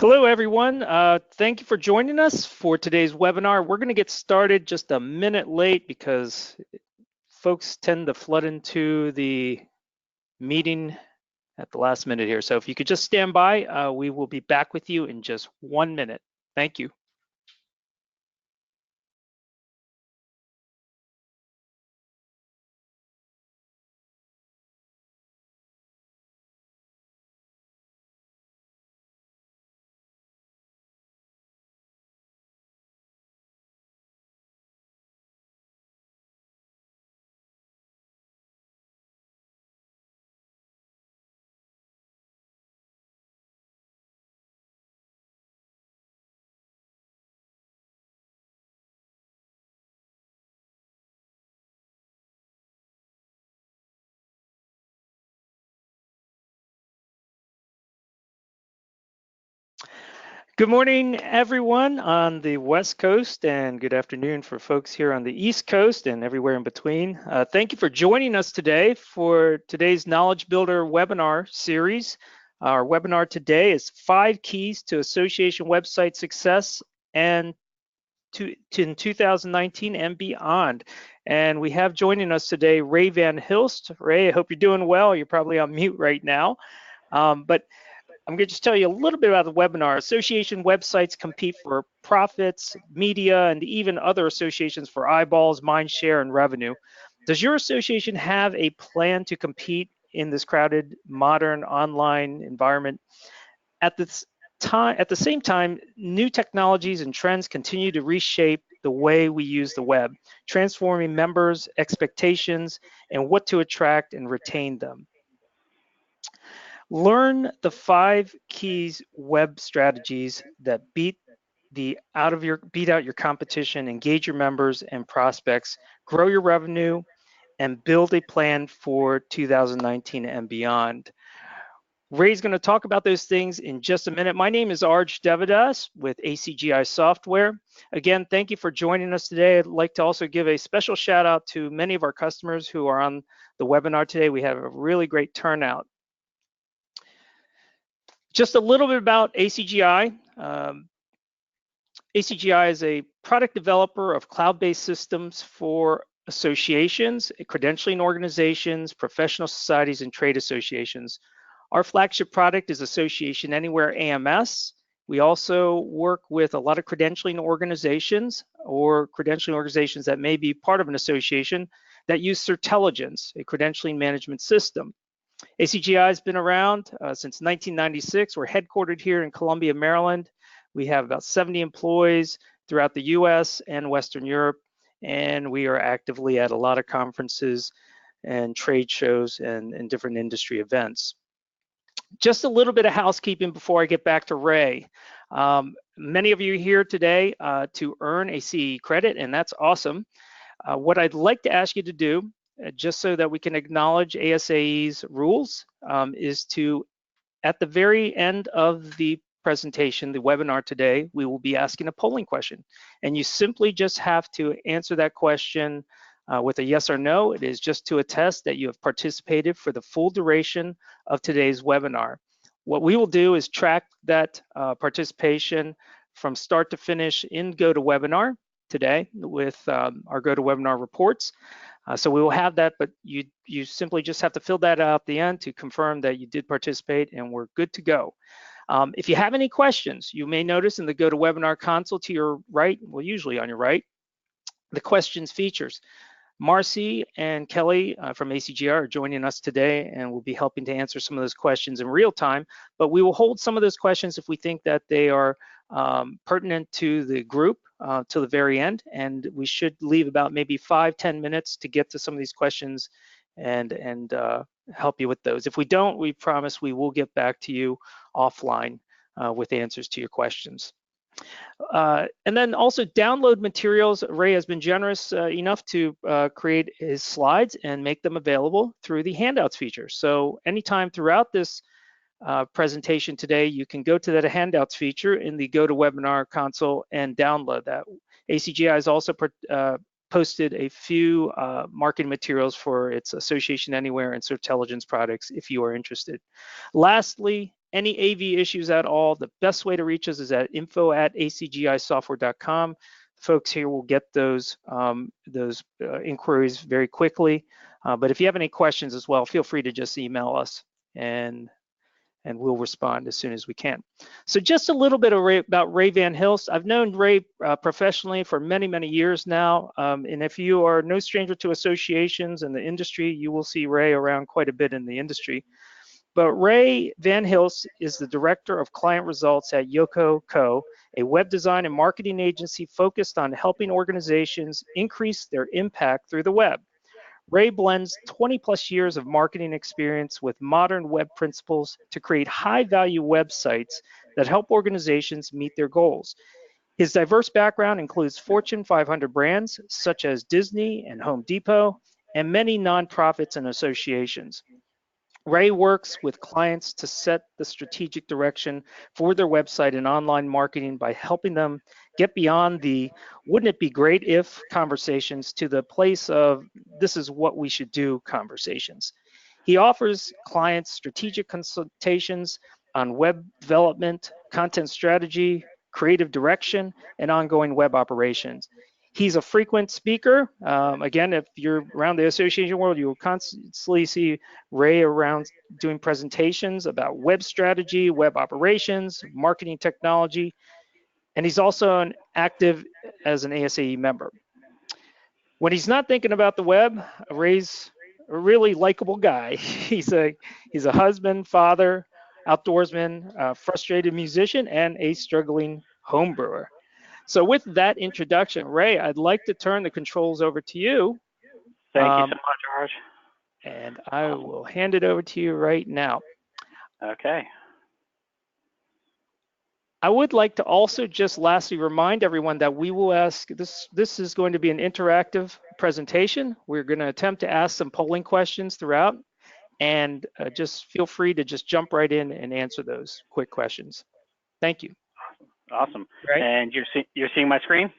Hello, everyone. Thank you for joining us for today's webinar. We're going to get started just a minute late because folks tend to flood into the meeting at the last minute here. So if you could just stand by, we will be back with you in just 1 minute. Thank you. Good morning, everyone on the West Coast, and good afternoon for folks here on the East Coast and everywhere in between. Thank you for joining us today for today's Knowledge Builder webinar series. Our webinar today is 5 Keys to Association Website Success and in 2019 and beyond. And we have joining us today Ray Van Hilst. Ray, I hope you're doing well. You're probably on mute right now. But I'm going to just tell you a little bit about the webinar. Association websites compete for profits, media, and even other associations for eyeballs, mind share, and revenue. Does your association have a plan to compete in this crowded, modern online environment? At the same time, new technologies and trends continue to reshape the way we use the web, transforming members' expectations and what to attract and retain them. Learn the 5 keys web strategies that beat out your competition, engage your members and prospects, grow your revenue, and build a plan for 2019 and beyond. Ray's going to talk about those things in just a minute. My name is Arj Devadas with ACGI Software. Again, thank you for joining us today. I'd like to also give a special shout out to many of our customers who are on the webinar today. We have a really great turnout. Just a little bit about ACGI. ACGI is a product developer of cloud-based systems for associations, credentialing organizations, professional societies, and trade associations. Our flagship product is Association Anywhere AMS. We also work with a lot of credentialing organizations or credentialing organizations that may be part of an association that use Certelligence, a credentialing management system. ACGI has been around since 1996. We're headquartered here in Columbia, Maryland. We have about 70 employees throughout the US and Western Europe, and we are actively at a lot of conferences and trade shows and different industry events. Just a little bit of housekeeping before I get back to Ray. Many of you are here today to earn a CE credit, and that's awesome. What I'd like to ask you to do, just so that we can acknowledge ASAE's rules, is to, at the very end of the presentation, the webinar today, we will be asking a polling question. And you simply just have to answer that question with a yes or no. It is just to attest that you have participated for the full duration of today's webinar. What we will do is track that participation from start to finish in GoToWebinar today with our GoToWebinar reports. So we will have that, but you simply just have to fill that out at the end to confirm that you did participate, and we're good to go. If you have any questions, you may notice in the GoToWebinar console to your right, well, usually on your right, the questions features. Marcy and Kelly from ACGI are joining us today and will be helping to answer some of those questions in real time, but we will hold some of those questions if we think that they are pertinent to the group to the very end, and we should leave about maybe 5-10 minutes to get to some of these questions and help you with those. If we don't, we promise we will get back to you offline with answers to your questions. And then also download materials. Ray has been generous enough to create his slides and make them available through the handouts feature. So anytime throughout this presentation today, you can go to that handouts feature in the GoToWebinar console and download that. ACGI has also posted a few marketing materials for its Association Anywhere and Certelligence products if you are interested. Lastly, any AV issues at all, the best way to reach us is at info@acgisoftware.com. Folks here will get those inquiries very quickly. But if you have any questions as well, feel free to just email us, and we'll respond as soon as we can. So just a little bit about Ray Van Hilst. I've known Ray professionally for many, many years now. And if you are no stranger to associations in the industry, you will see Ray around quite a bit in the industry. But Ray Van Hilst is the Director of Client Results at Yoko Co., a web design and marketing agency focused on helping organizations increase their impact through the web. Ray blends 20 plus years of marketing experience with modern web principles to create high-value websites that help organizations meet their goals. His diverse background includes Fortune 500 brands such as Disney and Home Depot, and many nonprofits and associations. Ray works with clients to set the strategic direction for their website and online marketing by helping them get beyond the "wouldn't it be great if" conversations to the place of "this is what we should do" conversations. He offers clients strategic consultations on web development, content strategy, creative direction, and ongoing web operations. He's a frequent speaker. Again, if you're around the association world, you will constantly see Ray around doing presentations about web strategy, web operations, marketing technology, and he's also active as an ASAE member. When he's not thinking about the web, Ray's a really likable guy. He's a husband, father, outdoorsman, frustrated musician, and a struggling home brewer. So with that introduction, Ray, I'd like to turn the controls over to you. Thank you so much, George. And I will hand it over to you right now. Okay. I would like to also just lastly remind everyone that we will ask, this is going to be an interactive presentation. We're going to attempt to ask some polling questions throughout, and just feel free to just jump right in and answer those quick questions. Thank you. Awesome. Right. And you're seeing my screen?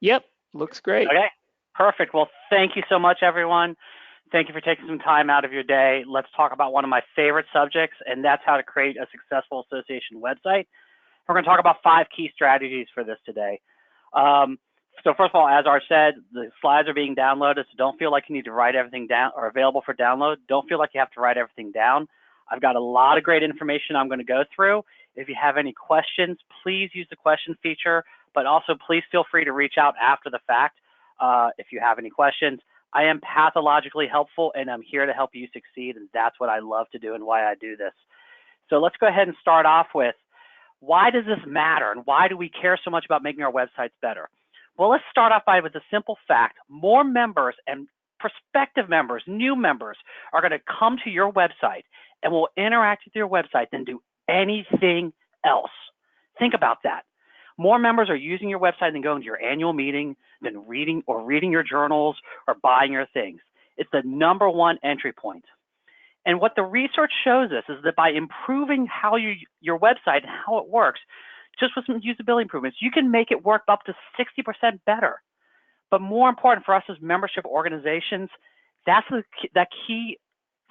Yep, looks great. Okay, perfect. Well, thank you so much, everyone. Thank you for taking some time out of your day. Let's talk about one of my favorite subjects, and that's how to create a successful association website. We're going to talk about 5 key strategies for this today. So first of all, as Art said, the slides are being downloaded, so don't feel like you need to write everything down, or available for download. Don't feel like you have to write everything down. I've got a lot of great information I'm going to go through. If you have any questions, please use the question feature, but also please feel free to reach out after the fact if you have any questions. I am pathologically helpful, and I'm here to help you succeed, and that's what I love to do and why I do this. So let's go ahead and start off with, why does this matter, and why do we care so much about making our websites better? Well, let's start off with a simple fact. More members and prospective members, new members, are going to come to your website and will interact with your website than do anything else. Think about that. More members are using your website than going to your annual meeting, than reading your journals or buying your things. It's the #1 entry point. And what the research shows us is that by improving how your website and how it works, just with some usability improvements, you can make it work up to 60% better. But more important for us as membership organizations, that key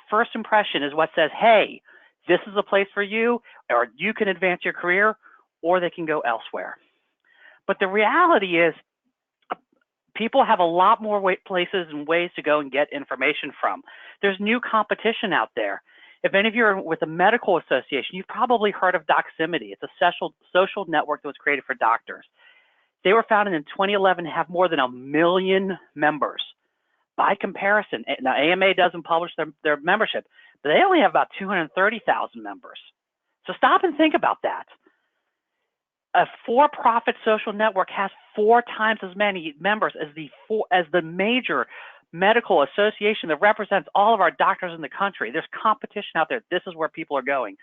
first impression is what says, hey, this is a place for you, or you can advance your career, or they can go elsewhere. But the reality is, people have a lot more places and ways to go and get information from. There's new competition out there. If any of you are with a medical association, you've probably heard of Doximity. It's a social network that was created for doctors. They were founded in 2011 to have more than 1 million members. By comparison, now AMA doesn't publish their membership, but they only have about 230,000 members. So stop and think about that. A for-profit social network has 4 times as many members as the major medical association that represents all of our doctors in the country. There's competition out there. This is where people are going.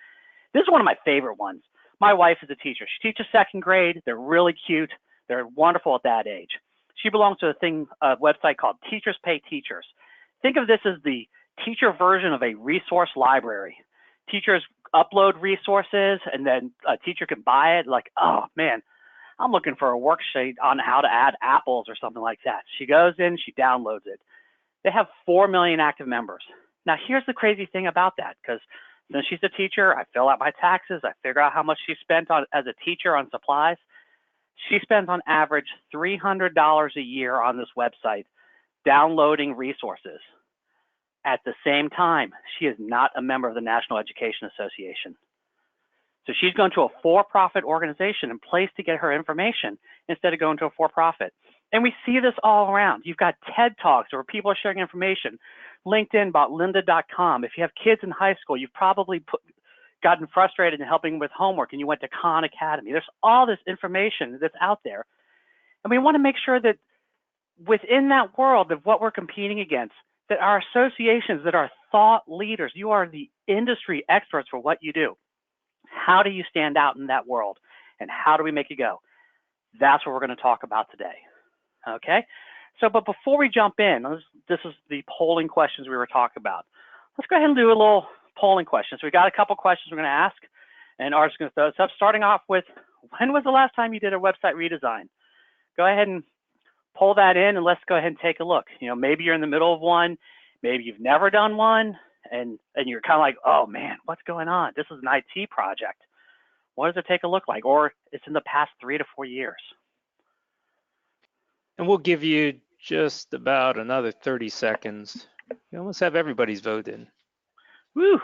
This is one of my favorite ones. My wife is a teacher. She teaches 2nd grade. They're really cute. They're wonderful at that age. She belongs to a website called Teachers Pay Teachers. Think of this as the teacher version of a resource library. Teachers upload resources, and then a teacher can buy it. Like, oh man, I'm looking for a worksheet on how to add apples or something like that. She goes in, she downloads it. They have 4 million active members. Now, here's the crazy thing about that, because Since she's a teacher, I fill out my taxes. I figure out how much she spent on as a teacher on supplies. She spends on average $300 a year on this website downloading resources. At the same time, she is not a member of the National Education Association. So she's going to a for-profit organization and place to get her information instead of going to a for-profit. And we see this all around. You've got TED Talks where people are sharing information. LinkedIn about lynda.com. If you have kids in high school, you've probably gotten frustrated in helping with homework and you went to Khan Academy. There's all this information that's out there. And we want to make sure that within that world of what we're competing against, that our associations, that are thought leaders, you are the industry experts for what you do. How do you stand out in that world? And how do we make it go? That's what we're going to talk about today. Okay? So, but before we jump in, this is the polling questions we were talking about. Let's go ahead and do a little polling questions. So we got a couple questions we're going to ask, and Art's going to throw us up. Starting off with, when was the last time you did a website redesign? Go ahead and pull that in, and let's go ahead and take a look. You know, maybe you're in the middle of one, maybe you've never done one, and you're kind of like, oh man, what's going on? This is an IT project. What does it take a look like? Or it's in the past 3 to 4 years. And we'll give you just about another 30 seconds. You almost have everybody's vote in. Woo,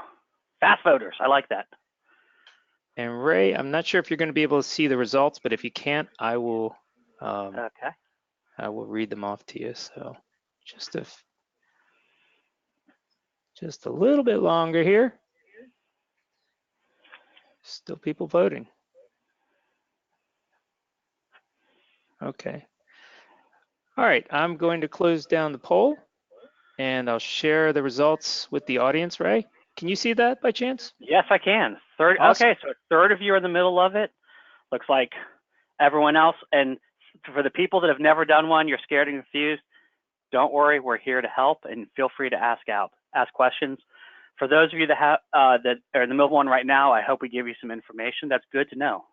fast voters, I like that. And Ray, I'm not sure if you're going to be able to see the results, but if you can't, I will Okay. I will read them off to you. So just a little bit longer here. Still people voting. Okay. All right, I'm going to close down the poll and I'll share the results with the audience. Ray, can you see that by chance? Yes, I can. Awesome. Okay, so a third of you are in the middle of it. Looks like everyone else. And for the people that have never done one, you're scared and confused, don't worry, we're here to help, and feel free to ask questions. For those of you that have that are in the middle of one right now, I hope we give you some information. That's good to know.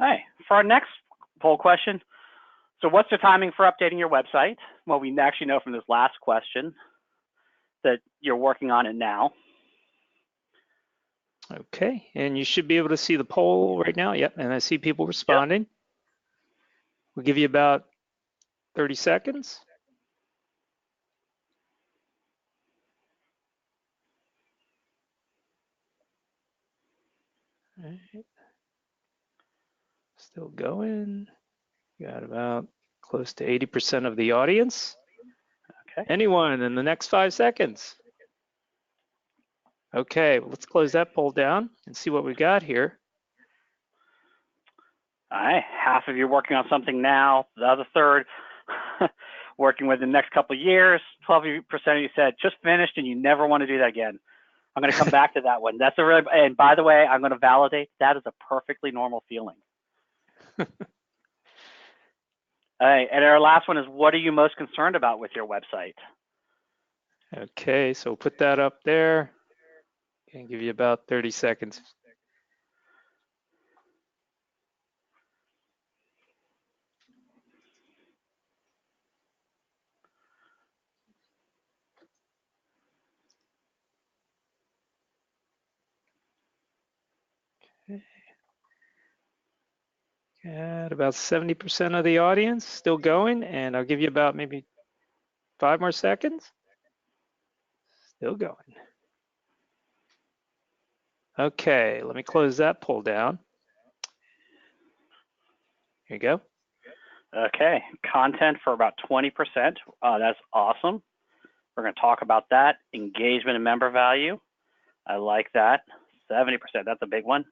All right, for our next poll question, so what's the timing for updating your website? Well, we actually know from this last question that you're working on it now. Okay, and you should be able to see the poll right now. Yep, and I see people responding. Yep. We'll give you about 30 seconds. All right. Still going. Got about close to 80% of the audience. Okay. Anyone in the next 5 seconds? Okay, well, let's close that poll down and see what we got here. All right, half of you working on something now, the other third working with the next couple of years. 12% of you said just finished and you never want to do that again. I'm going to come back to that one. That's a really, and by the way, I'm going to validate that is a perfectly normal feeling. All right, and our last one is, what are you most concerned about with your website? Okay, so put that up there. Can give you about 30 seconds. Okay. Got about 70% of the audience still going, and I'll give you about maybe 5 more seconds. Still going. Okay, let me close that poll down. Here you go. Okay, content for about 20%. That's awesome. We're going to talk about that. Engagement and member value. I like that. 70%, that's a big one.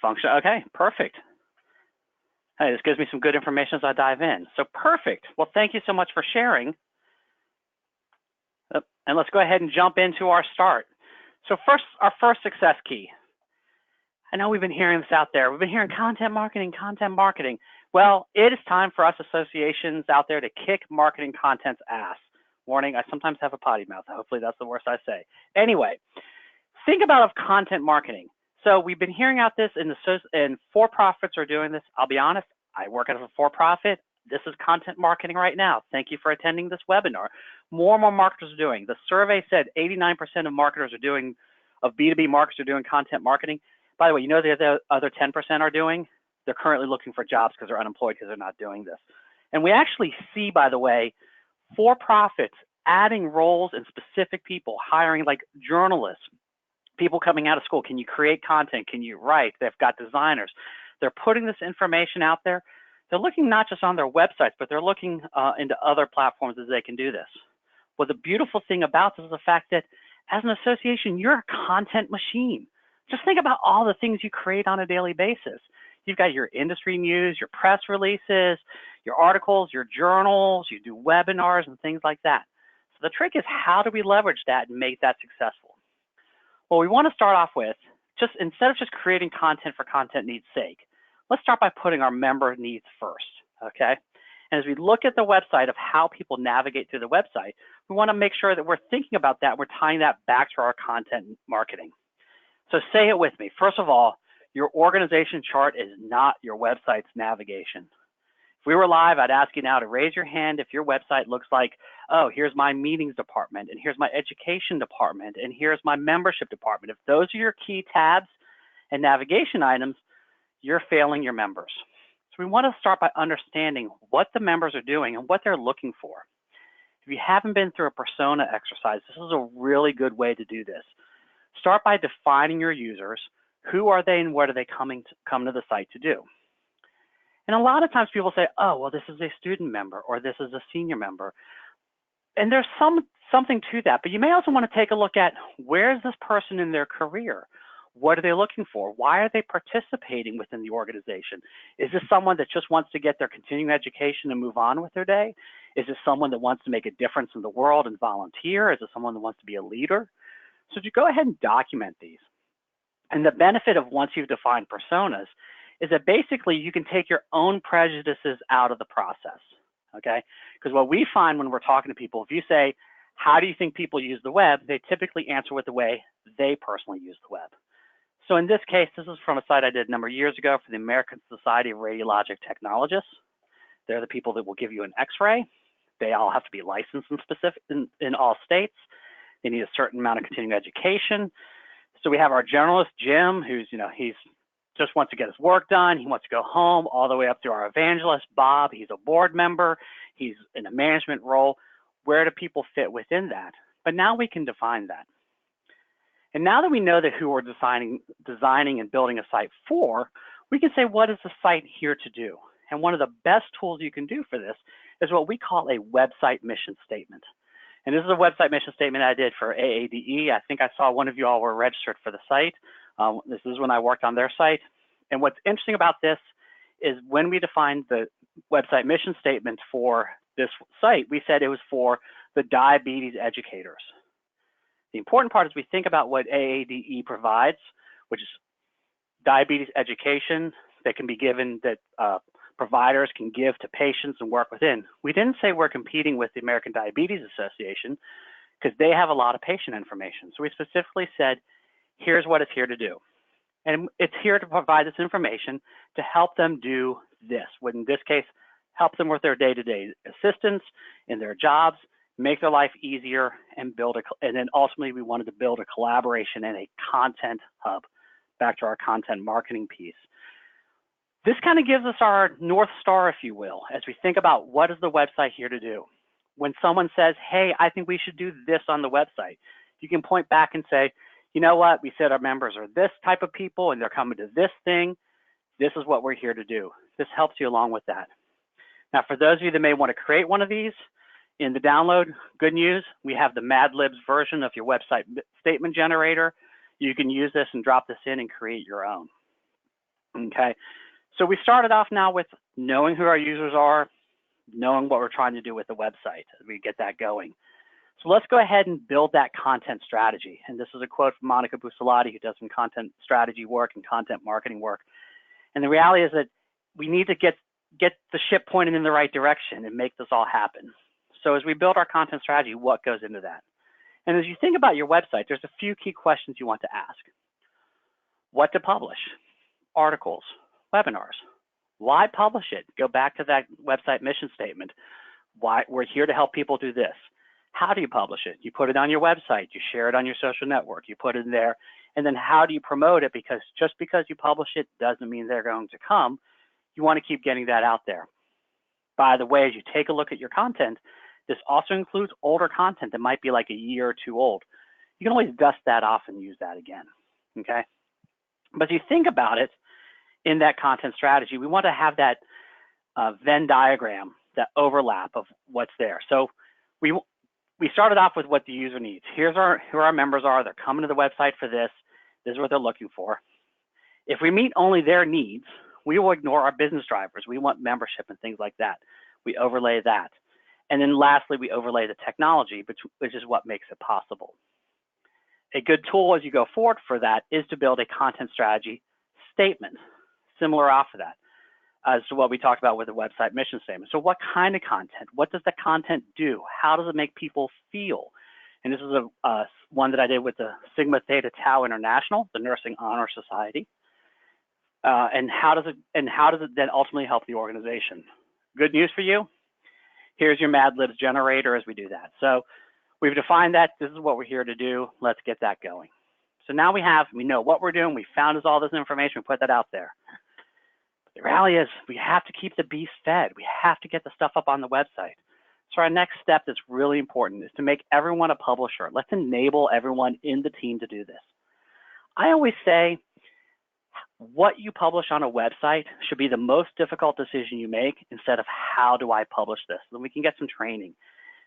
Function, okay, perfect. Hey, this gives me some good information as I dive in. So perfect. Well, thank you so much for sharing. And let's go ahead and jump into our start. So first, our first success key. I know we've been hearing this out there. We've been hearing content marketing, content marketing. Well, it is time for us associations out there to kick marketing content's ass. Warning, I sometimes have a potty mouth. Hopefully that's the worst I say. Anyway, think about content marketing. So we've been hearing out this and for-profits are doing this. I'll be honest, I work at a for-profit. This is content marketing right now. Thank you for attending this webinar. More and more marketers are doing. The survey said 89% of marketers are doing, of B2B marketers are doing content marketing. By the way, you know the other 10% are doing? They're currently looking for jobs because they're unemployed because they're not doing this. And we actually see, by the way, for-profits adding roles and specific people, hiring like journalists, people coming out of school. Can you create content? Can you write? They've got designers. They're putting this information out there. They're looking not just on their websites, but they're looking into other platforms as they can do this. Well, the beautiful thing about this is the fact that as an association, you're a content machine. Just think about all the things you create on a daily basis. You've got your industry news, your press releases, your articles, your journals, you do webinars and things like that. So the trick is, how do we leverage that and make that successful? Well, we want to start off with, just instead of just creating content for content needs sake, let's start by putting our member needs first, okay? And as we look at the website of how people navigate through the website, we want to make sure that we're thinking about that, we're tying that back to our content marketing. So say it with me. First of all, your organization chart is not your website's navigation. If we were live, I'd ask you now to raise your hand if your website looks like, oh, here's my meetings department, and here's my education department, and here's my membership department. If those are your key tabs and navigation items, you're failing your members. So we want to start by understanding what the members are doing and what they're looking for. If you haven't been through a persona exercise, this is a really good way to do this. Start by defining your users. Who are they and what are they come to the site to do? And a lot of times people say, oh, well, this is a student member or this is a senior member. And there's something to that, but you may also want to take a look at, where is this person in their career? What are they looking for? Why are they participating within the organization? Is this someone that just wants to get their continuing education and move on with their day? Is this someone that wants to make a difference in the world and volunteer? Is it someone that wants to be a leader? So you go ahead and document these. And the benefit of, once you've defined personas, is that basically you can take your own prejudices out of the process, okay? Because what we find when we're talking to people, if you say, how do you think people use the web? They typically answer with the way they personally use the web. So in this case, this is from a site I did a number of years ago for the American Society of Radiologic Technologists. They're the people that will give you an X-ray. They all have to be licensed in all states. They need a certain amount of continuing education. So we have our generalist, Jim, who's, he's just wants to get his work done. He wants to go home, all the way up to our evangelist, Bob. He's a board member. He's in a management role. Where do people fit within that? But now we can define that. And now that we know that who we're designing and building a site for, we can say, what is the site here to do? And one of the best tools you can do for this is what we call a website mission statement. And this is a website mission statement I did for AADE. I think I saw one of you all were registered for the site. This is when I worked on their site. And what's interesting about this is, when we defined the website mission statement for this site, we said it was for the diabetes educators. The important part is we think about what AADE provides, which is diabetes education that can be given, that providers can give to patients and work within. We didn't say we're competing with the American Diabetes Association, because they have a lot of patient information. So we specifically said, here's what it's here to do. And it's here to provide this information to help them do this, which in this case, help them with their day-to-day assistance in their jobs, make their life easier, and and then ultimately we wanted to build a collaboration and a content hub, back to our content marketing piece. This kind of gives us our North Star, if you will, as we think about what is the website here to do. When someone says, hey, I think we should do this on the website, you can point back and say, you know what, we said our members are this type of people and they're coming to this thing. This is what we're here to do. This helps you along with that. Now, for those of you that may want to create one of these, in the download, good news, we have the Mad Libs version of your website statement generator. You can use this and drop this in and create your own. Okay, so we started off now with knowing who our users are, knowing what we're trying to do with the website as we get that going. So let's go ahead and build that content strategy. And this is a quote from Monica Busolati, who does some content strategy work and content marketing work. And the reality is that we need to get the ship pointed in the right direction and make this all happen. So as we build our content strategy, what goes into that? And as you think about your website, there's a few key questions you want to ask. What to publish? Articles, webinars, Why publish it? Go back to that website mission statement. Why we're here to help people do this. How do you publish it? You put it on your website, you share it on your social network, you put it in there, and then how do you promote it? Because just because you publish it doesn't mean they're going to come. You want to keep getting that out there. By the way, as you take a look at your content, this also includes older content that might be like a year or two old. You can always dust that off and use that again, okay? But if you think about it in that content strategy, we want to have that Venn diagram, that overlap of what's there. So we started off with what the user needs. Here's who our members are. They're coming to the website for this. This is what they're looking for. If we meet only their needs, we will ignore our business drivers. We want membership and things like that. We overlay that. And then lastly, we overlay the technology, which is what makes it possible. A good tool as you go forward for that is to build a content strategy statement, similar off of that, as to what we talked about with the website mission statement. So what kind of content? What does the content do? How does it make people feel? And this is one that I did with the Sigma Theta Tau International, the Nursing Honor Society. And how does it then ultimately help the organization? Good news for you. Here's your Mad Libs generator as we do that. So we've defined that. This is what we're here to do. Let's get that going. So now we know what we're doing. We found all this information. We put that out there. The reality is we have to keep the beast fed. We have to get the stuff up on the website. So our next step that's really important is to make everyone a publisher. Let's enable everyone in the team to do this. I always say what you publish on a website should be the most difficult decision you make instead of how do I publish this? Then we can get some training.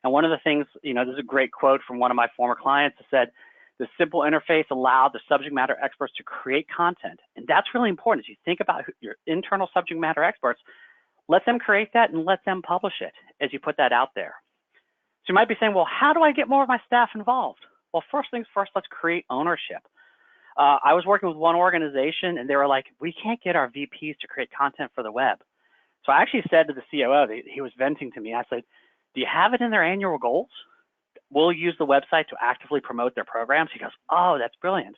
And one of the things, this is a great quote from one of my former clients that said, the simple interface allowed the subject matter experts to create content. And that's really important. As you think about your internal subject matter experts, let them create that and let them publish it as you put that out there. So you might be saying, well, how do I get more of my staff involved? Well, first things first, let's create ownership. I was working with one organization and they were like, we can't get our VPs to create content for the web. So I actually said to the COO, he was venting to me, I said, do you have it in their annual goals? We'll use the website to actively promote their programs. He goes, oh, that's brilliant.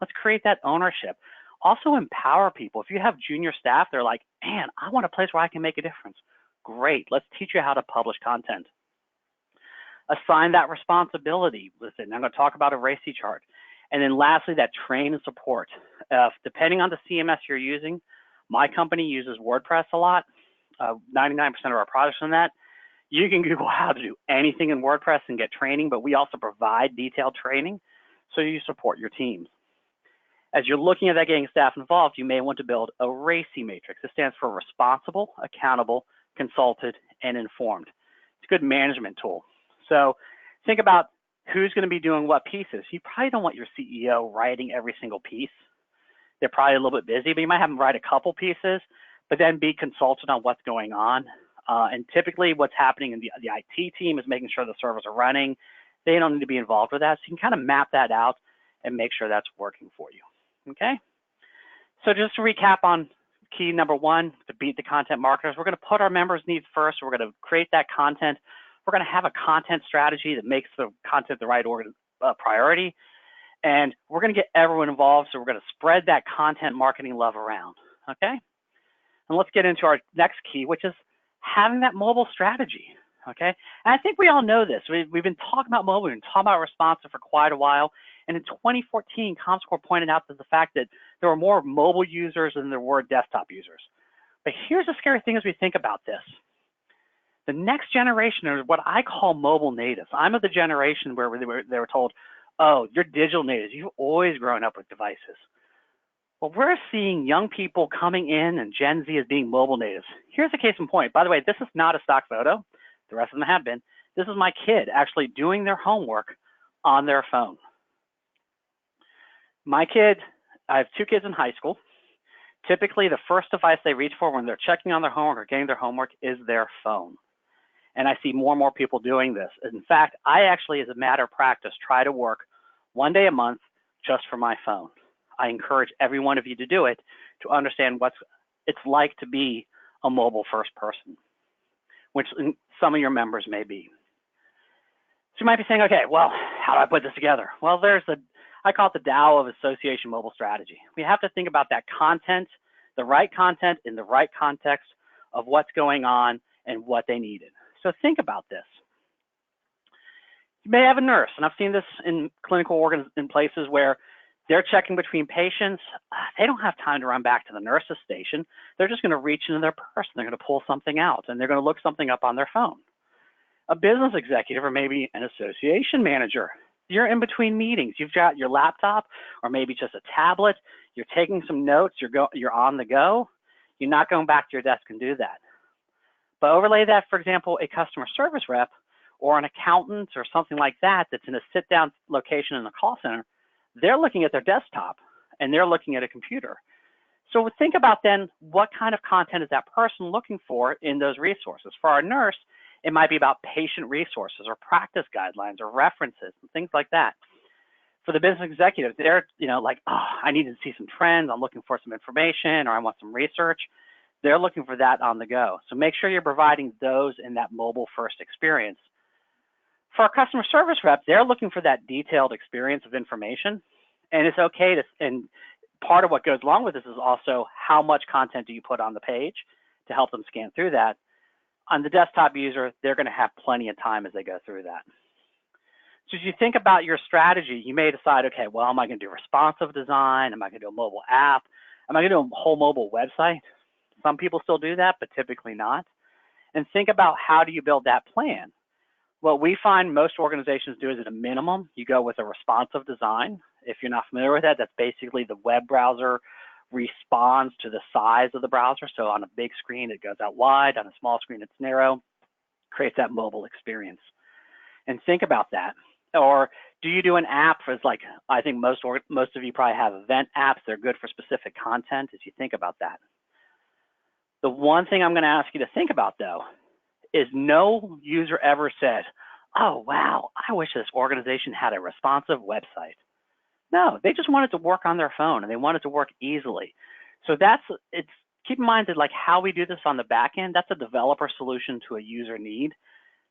Let's create that ownership. Also empower people. If you have junior staff, they're like, man, I want a place where I can make a difference. Great, let's teach you how to publish content. Assign that responsibility. Listen, I'm gonna talk about a RACI chart. And then lastly, that train and support. Depending on the CMS you're using, my company uses WordPress a lot, 99% of our products on that. You can Google how to do anything in WordPress and get training, but we also provide detailed training so you support your teams. As you're looking at that getting staff involved, you may want to build a RACI matrix. This stands for responsible, accountable, consulted, and informed. It's a good management tool. So think about who's going to be doing what pieces. You probably don't want your CEO writing every single piece. They're probably a little bit busy, but you might have them write a couple pieces, but then be consulted on what's going on. And typically what's happening in the IT team is making sure the servers are running. They don't need to be involved with that. So you can kind of map that out and make sure that's working for you, okay? So just to recap on key number one, to beat the content marketers, we're gonna put our members' needs first. We're gonna create that content. We're gonna have a content strategy that makes the content the right priority. And we're gonna get everyone involved. So we're gonna spread that content marketing love around, okay? And let's get into our next key, which is having that mobile strategy, okay? And I think we all know this. We've been talking about mobile, we've been talking about responsive for quite a while. And in 2014, Comscore pointed out that the fact that there were more mobile users than there were desktop users. But here's the scary thing as we think about this. The next generation are what I call mobile natives. I'm of the generation where they were told, oh, you're digital natives. You've always grown up with devices. Well, we're seeing young people coming in and Gen Z as being mobile natives. Here's a case in point. By the way, this is not a stock photo. The rest of them have been. This is my kid actually doing their homework on their phone. My kid, I have two kids in high school. Typically, the first device they reach for when they're checking on their homework or getting their homework is their phone. And I see more and more people doing this. In fact, I actually, as a matter of practice, try to work one day a month just for my phone. I encourage every one of you to do it to understand what it's like to be a mobile first person, which some of your members may be. So you might be saying, okay, well, how do I put this together? Well, I call it the Tao of Association Mobile Strategy. We have to think about that content the right content in the right context of what's going on and what they needed. So think about this. You may have a nurse, and I've seen this in clinical in places where they're checking between patients. They don't have time to run back to the nurse's station. They're just going to reach into their purse, and they're going to pull something out, and they're going to look something up on their phone. A business executive or maybe an association manager, you're in between meetings. You've got your laptop or maybe just a tablet. You're taking some notes. You're on the go. You're not going back to your desk and do that. But overlay that, for example, a customer service rep or an accountant or something like that that's in a sit-down location in the call center. They're looking at their desktop and they're looking at a computer. So think about then, what kind of content is that person looking for in those resources? For our nurse, it might be about patient resources or practice guidelines or references and things like that. For the business executive, they're like, oh, I need to see some trends. I'm looking for some information, or I want some research. They're looking for that on the go. So make sure you're providing those in that mobile first experience. For our customer service rep, they're looking for that detailed experience of information. And it's okay to, and part of what goes along with this is also how much content do you put on the page to help them scan through that. On the desktop user, they're going to have plenty of time as they go through that. So as you think about your strategy, you may decide, okay, well, am I going to do responsive design? Am I going to do a mobile app? Am I going to do a whole mobile website? Some people still do that, but typically not. And think about, how do you build that plan? What we find most organizations do is, at a minimum, you go with a responsive design. If you're not familiar with that, that's basically the web browser responds to the size of the browser. So on a big screen, it goes out wide. On a small screen, it's narrow. Creates that mobile experience. And think about that. Or do you do an app for, like, I think most of you probably have event apps. They're good for specific content as you think about that. The one thing I'm going to ask you to think about, though, is no user ever said, oh, wow, I wish this organization had a responsive website. No, they just wanted to work on their phone, and they wanted to work easily. So keep in mind that, like, how we do this on the back end, that's a developer solution to a user need.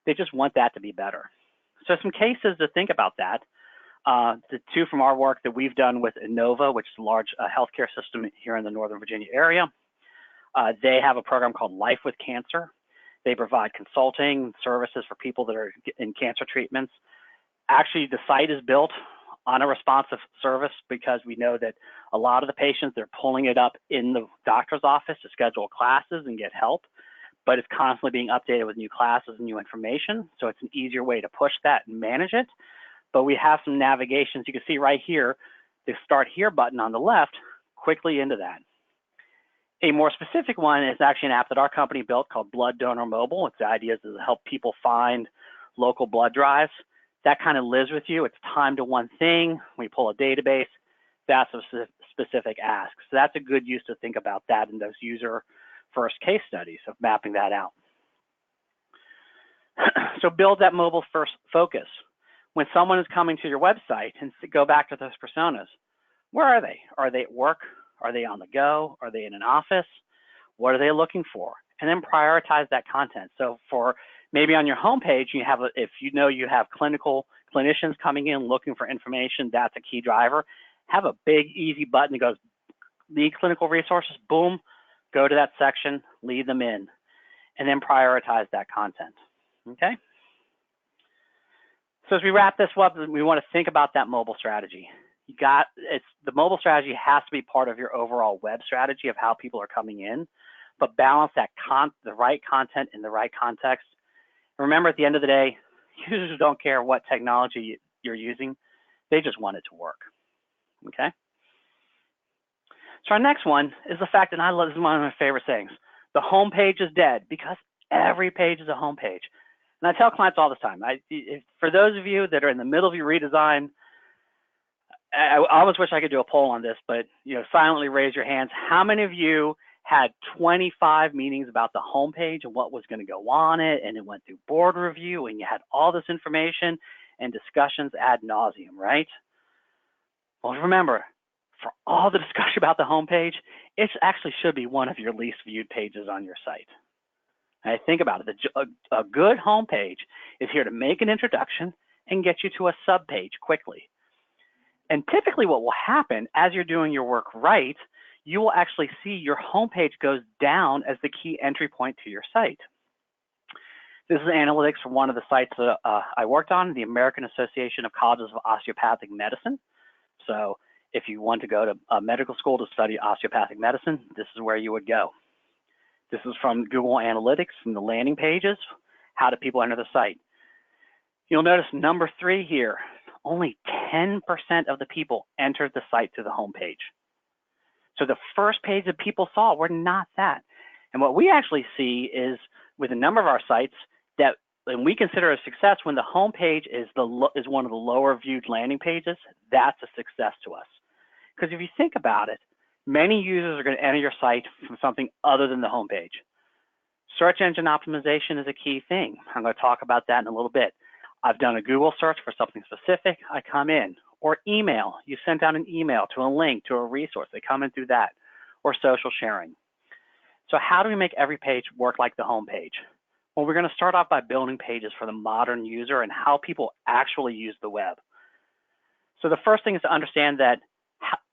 They just want that to be better. So some cases to think about that. The two from our work that we've done with Inova, which is a large healthcare system here in the Northern Virginia area. They have a program called Life with Cancer. They provide consulting services for people that are in cancer treatments. Actually, the site is built on a responsive service because we know that a lot of the patients, they're pulling it up in the doctor's office to schedule classes and get help, but it's constantly being updated with new classes and new information. So it's an easier way to push that and manage it. But we have some navigations. You can see right here, the Start Here button on the left, quickly into that. A more specific one is actually an app that our company built called Blood Donor Mobile. Its idea is to help people find local blood drives. That kind of lives with you. It's timed to one thing. We pull a database. That's a specific ask. So that's a good use to think about that in those user first case studies of mapping that out. So build that mobile first focus. When someone is coming to your website, and go back to those personas, where are they? Are they at work? Are they on the go? Are they in an office? What are they looking for? And then prioritize that content. So for maybe on your homepage, you have, if you know you have clinicians coming in looking for information, that's a key driver. Have a big, easy button that goes, need clinical resources, boom, go to that section, lead them in, and then prioritize that content, okay? So as we wrap this up, we want to think about that mobile strategy. The mobile strategy has to be part of your overall web strategy of how people are coming in, but balance that the right content in the right context. Remember, at the end of the day, users don't care what technology you're using. They just want it to work, okay? So our next one is the fact that this is one of my favorite things. The home page is dead, because every page is a home page. And I tell clients all the time, for those of you that are in the middle of your redesign, I almost wish I could do a poll on this, but silently raise your hands. How many of you had 25 meetings about the homepage and what was going to go on it, and it went through board review, and you had all this information and discussions ad nauseum, right? Well, remember, for all the discussion about the homepage, it actually should be one of your least viewed pages on your site. And think about it. A good homepage is here to make an introduction and get you to a subpage quickly. And typically what will happen as you're doing your work right, you will actually see your homepage goes down as the key entry point to your site. This is analytics from one of the sites that I worked on, the American Association of Colleges of Osteopathic Medicine. So if you want to go to a medical school to study osteopathic medicine, this is where you would go. This is from Google Analytics, from the landing pages. How do people enter the site? You'll notice number 3 here, only 10% of the people entered the site to the home page. So the first page that people saw were not that. And what we actually see is with a number of our sites that, and we consider a success when the home page is one of the lower viewed landing pages, that's a success to us. Because if you think about it, many users are going to enter your site from something other than the home page. Search engine optimization is a key thing. I'm going to talk about that in a little bit. I've done a Google search for something specific, I come in. Or email, you sent out an email to a link to a resource, they come in through that. Or social sharing. So how do we make every page work like the home page? Well, we're going to start off by building pages for the modern user and how people actually use the web. So the first thing is to understand that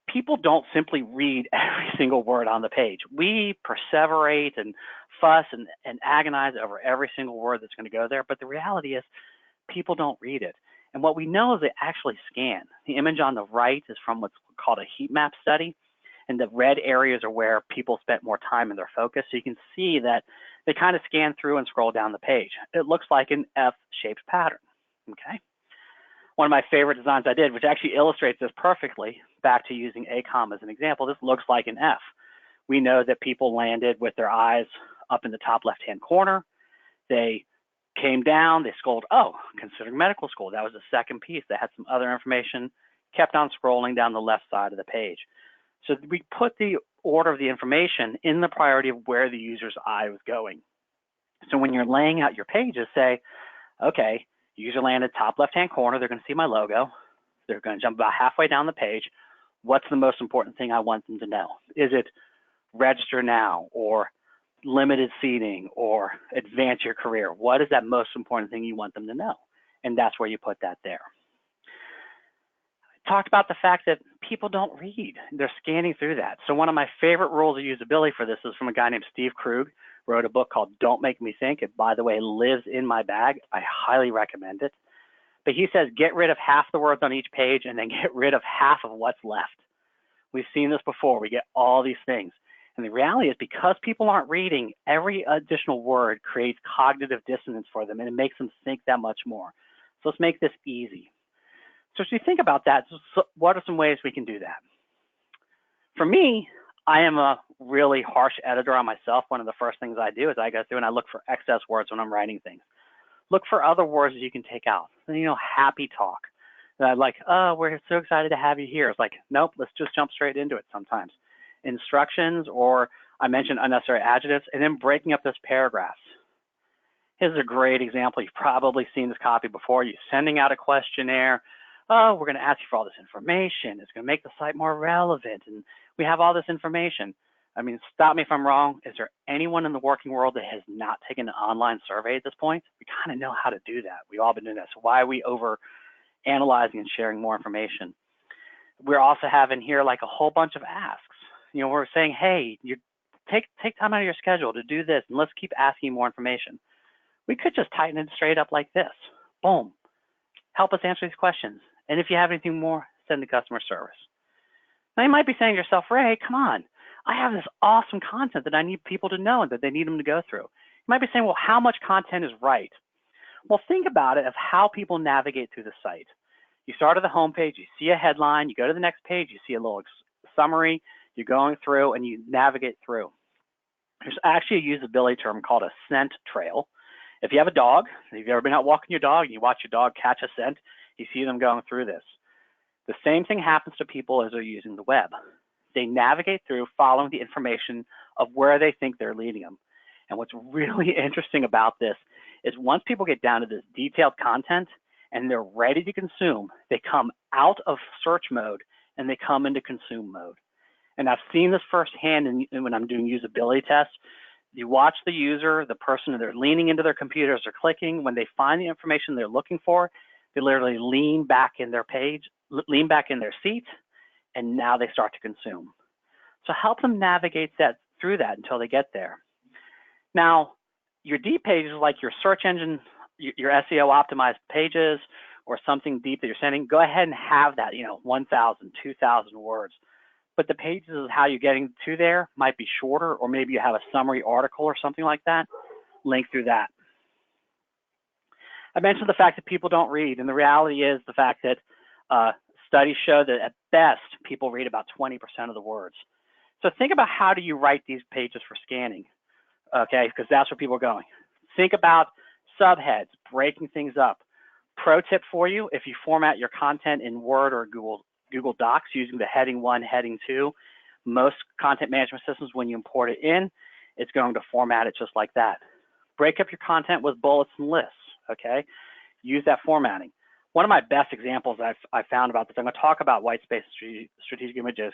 people don't simply read every single word on the page. We perseverate and fuss and agonize over every single word that's going to go there, but the reality is people don't read it. And what we know is they actually scan. The image on the right is from what's called a heat map study, and the red areas are where people spent more time in their focus. So you can see that they kind of scan through and scroll down the page. It looks like an F-shaped pattern, okay? One of my favorite designs I did, which actually illustrates this perfectly, back to using ACOM as an example, this looks like an F. We know that people landed with their eyes up in the top left-hand corner. They came down, they scrolled, oh, considering medical school, that was the second piece that had some other information, kept on scrolling down the left side of the page. So we put the order of the information in the priority of where the user's eye was going. So when you're laying out your pages, say, okay, user landed top left-hand corner, they're gonna see my logo, they're gonna jump about halfway down the page. What's the most important thing I want them to know? Is it register now, or limited seating, or advance your career? What is that most important thing you want them to know? And that's where you put that there. I talked about the fact that people don't read. They're scanning through that. So one of my favorite rules of usability for this is from a guy named Steve Krug, wrote a book called Don't Make Me Think. It, by the way, lives in my bag. I highly recommend it. But he says, get rid of half the words on each page and then get rid of half of what's left. We've seen this before. We get all these things. And the reality is because people aren't reading, every additional word creates cognitive dissonance for them and it makes them think that much more. So let's make this easy. So as you think about that, what are some ways we can do that? For me, I am a really harsh editor on myself. One of the first things I do is I go through and I look for excess words when I'm writing things. Look for other words that you can take out. You know, happy talk. Like, oh, we're so excited to have you here. It's like, nope, let's just jump straight into it sometimes. Instructions, or I mentioned unnecessary adjectives, and then breaking up those paragraphs. Here's a great example. You've probably seen this copy before. You're sending out a questionnaire. Oh, we're going to ask you for all this information. It's going to make the site more relevant, and we have all this information. I mean, stop me if I'm wrong. Is there anyone in the working world that has not taken an online survey at this point? We kind of know how to do that. We've all been doing that. So why are we over analyzing and sharing more information? We're also having here like a whole bunch of asks. You know, we're saying, hey, you take time out of your schedule to do this, and let's keep asking more information. We could just tighten it straight up like this. Boom. Help us answer these questions. And if you have anything more, send to customer service. Now you might be saying to yourself, Ray, come on. I have this awesome content that I need people to know and that they need them to go through. You might be saying, well, how much content is right? Well, think about it of how people navigate through the site. You start at the home page, you see a headline, you go to the next page, you see a little summary, you're going through and you navigate through. There's actually a usability term called a scent trail. If you have a dog, if you've ever been out walking your dog and you watch your dog catch a scent, you see them going through this. The same thing happens to people as they're using the web. They navigate through following the information of where they think they're leading them. And what's really interesting about this is once people get down to this detailed content and they're ready to consume, they come out of search mode and they come into consume mode. And I've seen this firsthand when I'm doing usability tests. You watch the user, the person, they're leaning into their computers, they're clicking. When they find the information they're looking for, they literally lean back in their page, lean back in their seat, and now they start to consume. So help them navigate that through that until they get there. Now, your deep pages, like your search engine, your SEO optimized pages, or something deep that you're sending, go ahead and have that, 1,000, 2,000 words. But the pages of how you're getting to there might be shorter, or maybe you have a summary article or something like that. Link through that. I mentioned the fact that people don't read, and the reality is the fact that studies show that at best, people read about 20% of the words. So think about how do you write these pages for scanning, okay, because that's where people are going. Think about subheads, breaking things up. Pro tip for you, if you format your content in Word or Google Docs using the heading 1, heading 2, most content management systems, when you import it in, it's going to format it just like that. Break up your content with bullets and lists, okay? Use that formatting. One of my best examples I found about this, I'm going to talk about white space strategic images.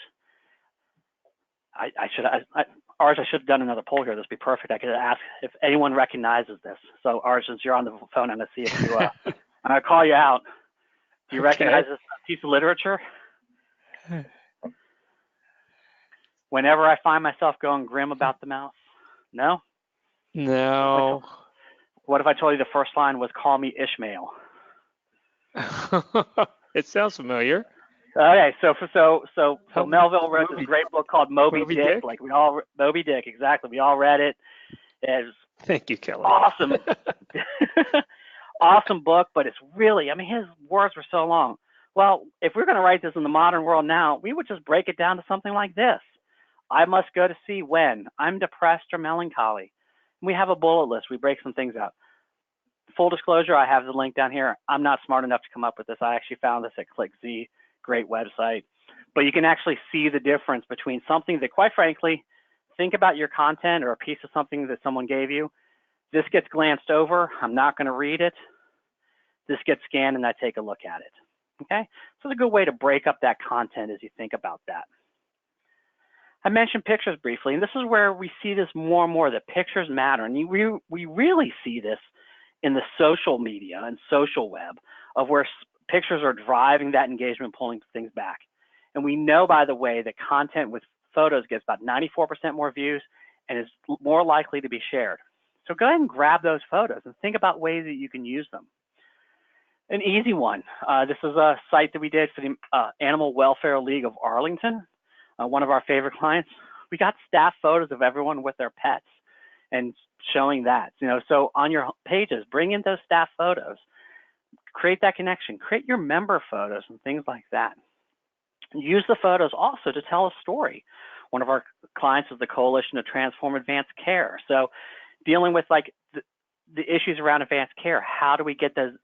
I should have done another poll here. This would be perfect. I could ask if anyone recognizes this. So Arj, since you're on the phone, I'm going to see if you, I'm going to call you out. Do you recognize this piece of literature? Whenever I find myself going grim about the mouse? No? No. What if I told you the first line was "Call me Ishmael"? It sounds familiar. Okay, so Melville wrote this great book called Moby Dick. Like Moby Dick, exactly. We all read it. Thank you, Kelly. Awesome, awesome book. But it's really, his words were so long. Well, if we're going to write this in the modern world now, we would just break it down to something like this: I must go to sea when I'm depressed or melancholy. We have a bullet list. We break some things out. Full disclosure, I have the link down here. I'm not smart enough to come up with this. I actually found this at ClickZ, great website. But you can actually see the difference between something that, quite frankly, think about your content or a piece of something that someone gave you. This gets glanced over. I'm not going to read it. This gets scanned and I take a look at it. Okay? So it's a good way to break up that content as you think about that. I mentioned pictures briefly, and this is where we see this more and more, that pictures matter. And we really see this in the social media and social web, of where pictures are driving that engagement, pulling things back. And we know, by the way, that content with photos gets about 94% more views and is more likely to be shared. So go ahead and grab those photos and think about ways that you can use them. An easy one, this is a site that we did for the Animal Welfare League of Arlington, one of our favorite clients. We got staff photos of everyone with their pets and showing that, so on your pages, bring in those staff photos, create that connection, create your member photos and things like that. Use the photos also to tell a story. One of our clients is the Coalition to Transform Advanced Care. So dealing with like the issues around advanced care, how do we get those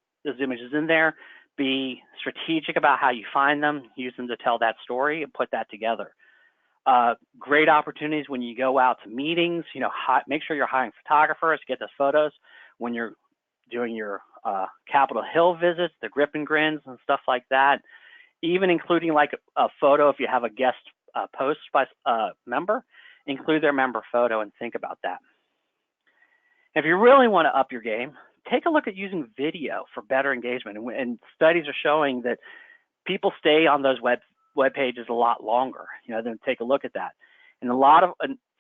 images in there? Be strategic about how you find them, use them to tell that story and put that together. Great opportunities when you go out to meetings, make sure you're hiring photographers to get those photos. When you're doing your Capitol Hill visits, the grip and grins and stuff like that, even including like a photo if you have a guest post by a member, include their member photo and think about that. If you really want to up your game, take a look at using video for better engagement. And studies are showing that people stay on those web pages a lot longer, then take a look at that. And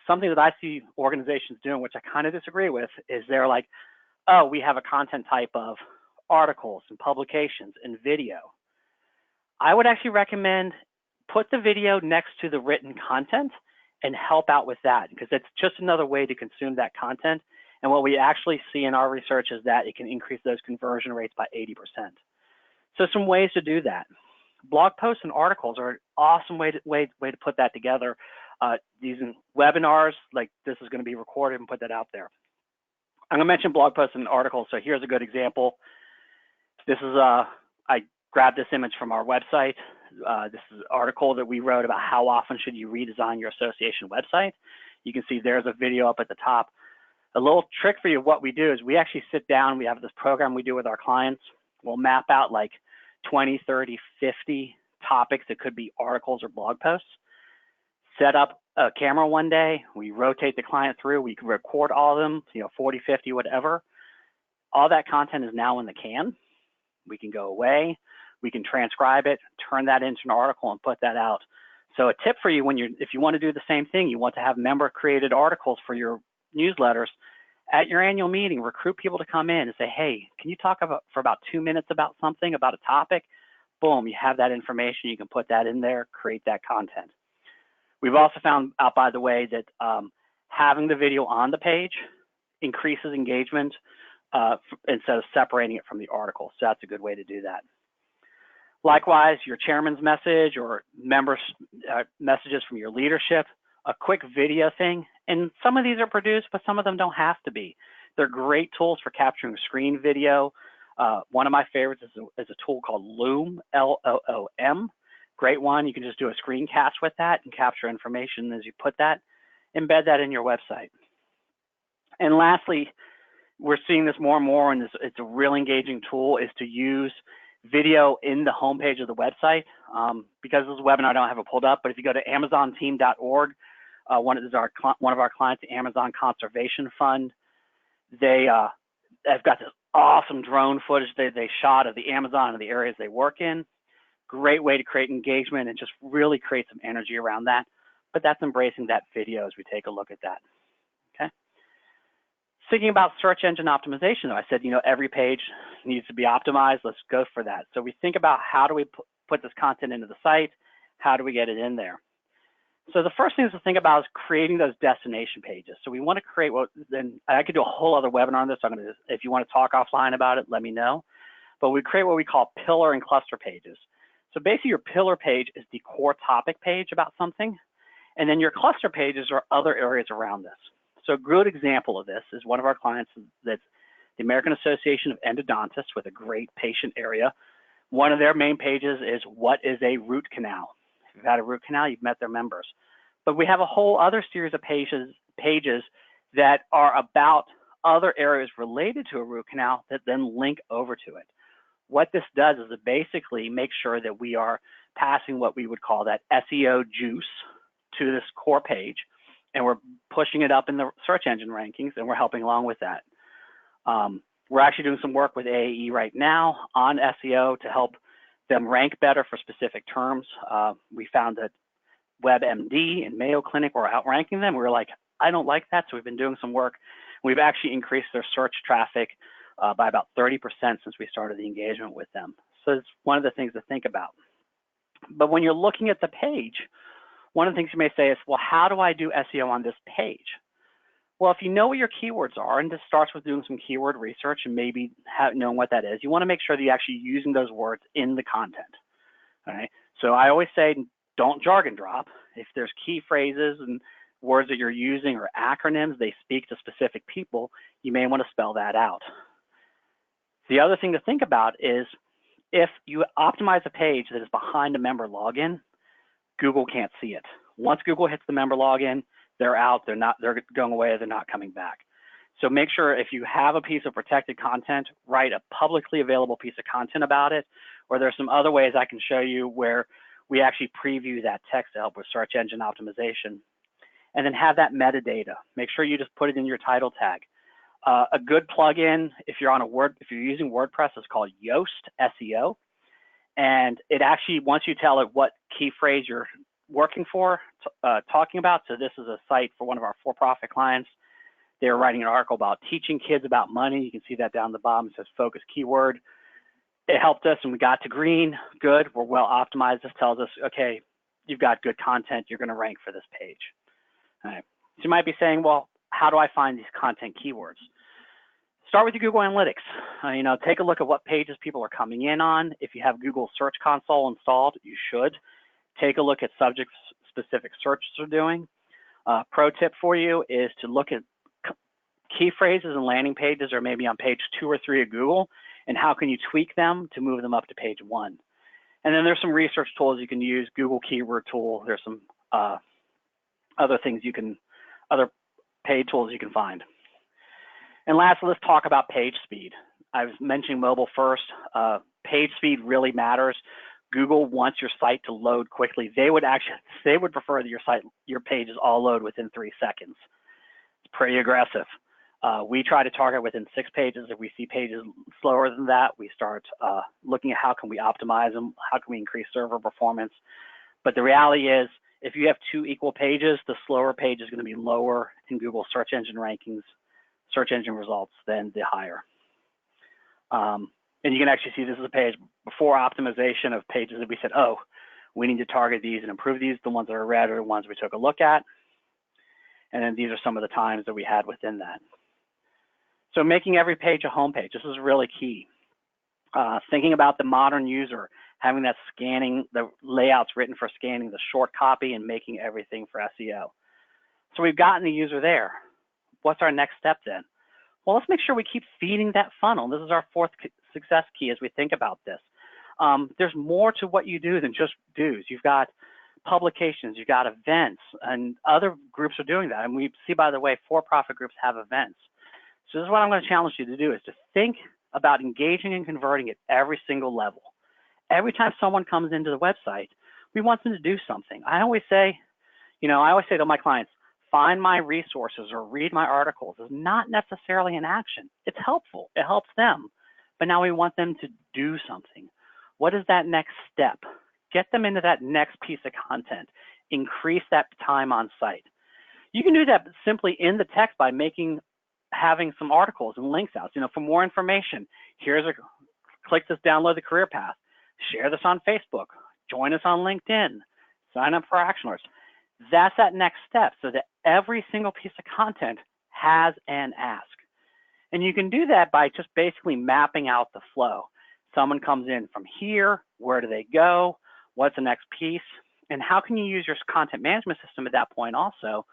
something that I see organizations doing, which I kind of disagree with, is they're like, oh, we have a content type of articles and publications and video. I would actually recommend put the video next to the written content and help out with that, because it's just another way to consume that content. And what we actually see in our research is that it can increase those conversion rates by 80%. So some ways to do that. Blog posts and articles are an awesome way to put that together. Using webinars, like this is going to be recorded and put that out there. I'm going to mention blog posts and articles. So here's a good example. This is I grabbed this image from our website. This is an article that we wrote about how often should you redesign your association website. You can see there's a video up at the top. A little trick for you, what we do is we actually sit down, we have this program we do with our clients. We'll map out like 20, 30, 50 topics that could be articles or blog posts. Set up a camera one day, we rotate the client through, we can record all of them, 40, 50, whatever. All that content is now in the can. We can go away, we can transcribe it, turn that into an article and put that out. So a tip for you if you want to do the same thing, you want to have member created articles for your newsletters, at your annual meeting, recruit people to come in and say, hey, can you talk for about 2 minutes about something, about a topic? Boom, you have that information. You can put that in there, create that content. We've also found out, by the way, that having the video on the page increases engagement instead of separating it from the article. So that's a good way to do that. Likewise, your chairman's message or members' messages from your leadership, a quick video thing. And some of these are produced, but some of them don't have to be. They're great tools for capturing screen video. One of my favorites is a tool called Loom, L-O-O-M. Great one. You can just do a screencast with that and capture information as you put that. Embed that in your website. And lastly, we're seeing this more and more, and it's a real engaging tool, is to use video in the homepage of the website. Because this webinar, I don't have it pulled up, but if you go to amazonteam.org, one of our clients, the Amazon Conservation Fund, they've got this awesome drone footage they shot of the Amazon and the areas they work in. Great way to create engagement and just really create some energy around that. But that's embracing that video as we take a look at that. Okay. Thinking about search engine optimization, though, I said, every page needs to be optimized. Let's go for that. So we think about how do we put this content into the site? How do we get it in there? So the first thing to think about is creating those destination pages. So we want to create then I could do a whole other webinar on this. So if you want to talk offline about it, let me know. But we create what we call pillar and cluster pages. So basically your pillar page is the core topic page about something. And then your cluster pages are other areas around this. So a good example of this is one of our clients that's the American Association of Endodontists with a great patient area. One of their main pages is what is a root canal? If you've had a root canal, you've met their members. But we have a whole other series of pages that are about other areas related to a root canal that then link over to it. What this does is it basically makes sure that we are passing what we would call that SEO juice to this core page, and we're pushing it up in the search engine rankings, and we're helping along with that. We're actually doing some work with AAE right now on SEO to help them rank better for specific terms. We found that WebMD and Mayo Clinic were outranking them. We were like, I don't like that, so we've been doing some work. We've actually increased their search traffic by about 30% since we started the engagement with them. So it's one of the things to think about. But when you're looking at the page, one of the things you may say is, well, how do I do SEO on this page? Well, if you know what your keywords are, and this starts with doing some keyword research and maybe knowing what that is, you want to make sure that you're actually using those words in the content. All right. So I always say, don't jargon drop. If there's key phrases and words that you're using or acronyms, they speak to specific people, you may want to spell that out. The other thing to think about is if you optimize a page that is behind a member login, Google can't see it. Once Google hits the member login, they're out, they're going away, they're not coming back. So make sure if you have a piece of protected content, write a publicly available piece of content about it, or there's some other ways I can show you where we actually preview that text to help with search engine optimization. And then have that metadata. Make sure you just put it in your title tag. A good plugin, if you're using WordPress, is called Yoast SEO. And it actually, once you tell it what key phrase you're working for, talking about, so this is a site for one of our for-profit clients. They're writing an article about teaching kids about money. You can see that down the bottom. It says focus keyword. It helped us and we got to green. Good, we're well optimized. This tells us, okay, you've got good content. You're gonna rank for this page. All right. So you might be saying, well, how do I find these content keywords? Start with your Google Analytics. Take a look at what pages people are coming in on. If you have Google Search Console installed, you should. Take a look at subject-specific searches they're doing. Pro tip for you is to look at key phrases and landing pages or maybe on page 2 or 3 of Google, and how can you tweak them to move them up to page 1. And then there's some research tools you can use, Google Keyword Tool. There's some other paid tools you can find. And lastly, let's talk about page speed. I was mentioning mobile first. Page speed really matters. Google wants your site to load quickly. They would prefer that your pages all load within 3 seconds. It's pretty aggressive. We try to target within 6 pages. If we see pages slower than that, we start looking at how can we optimize them, how can we increase server performance. But the reality is, If you have two equal pages, the slower page is going to be lower in Google search engine rankings, search engine results than the higher. And you can actually see this is a page before optimization of pages that we said, oh, we need to target these and improve these. The ones that are red are the ones we took a look at. And then these are some of the times that we had within that. So making every page a home page, this is really key. Thinking about the modern user, having that scanning, the layouts written for scanning the short copy and making everything for SEO. So we've gotten the user there. What's our next step then? Well, let's make sure we keep feeding that funnel. This is our fourth success key as we think about this. There's more to what you do than just dues. You've got publications, you've got events, and other groups are doing that. And we see, by the way, for-profit groups have events. So this is what I'm going to challenge you to do, is to think about engaging and converting at every single level. Every time someone comes into the website, we want them to do something. I always say to my clients, find my resources or read my articles is not necessarily an action. It's helpful. It helps them. But now we want them to do something. What is that next step? Get them into that next piece of content. Increase that time on site. You can do that simply in the text by having some articles and links out. For more information, click this, download the career path. Share this on Facebook. Join us on LinkedIn. Sign up for action alerts. That's that next step, so that every single piece of content has an ask. And you can do that by just basically mapping out the flow. Someone comes in from here, where do they go? What's the next piece? And how can you use your content management system at that point also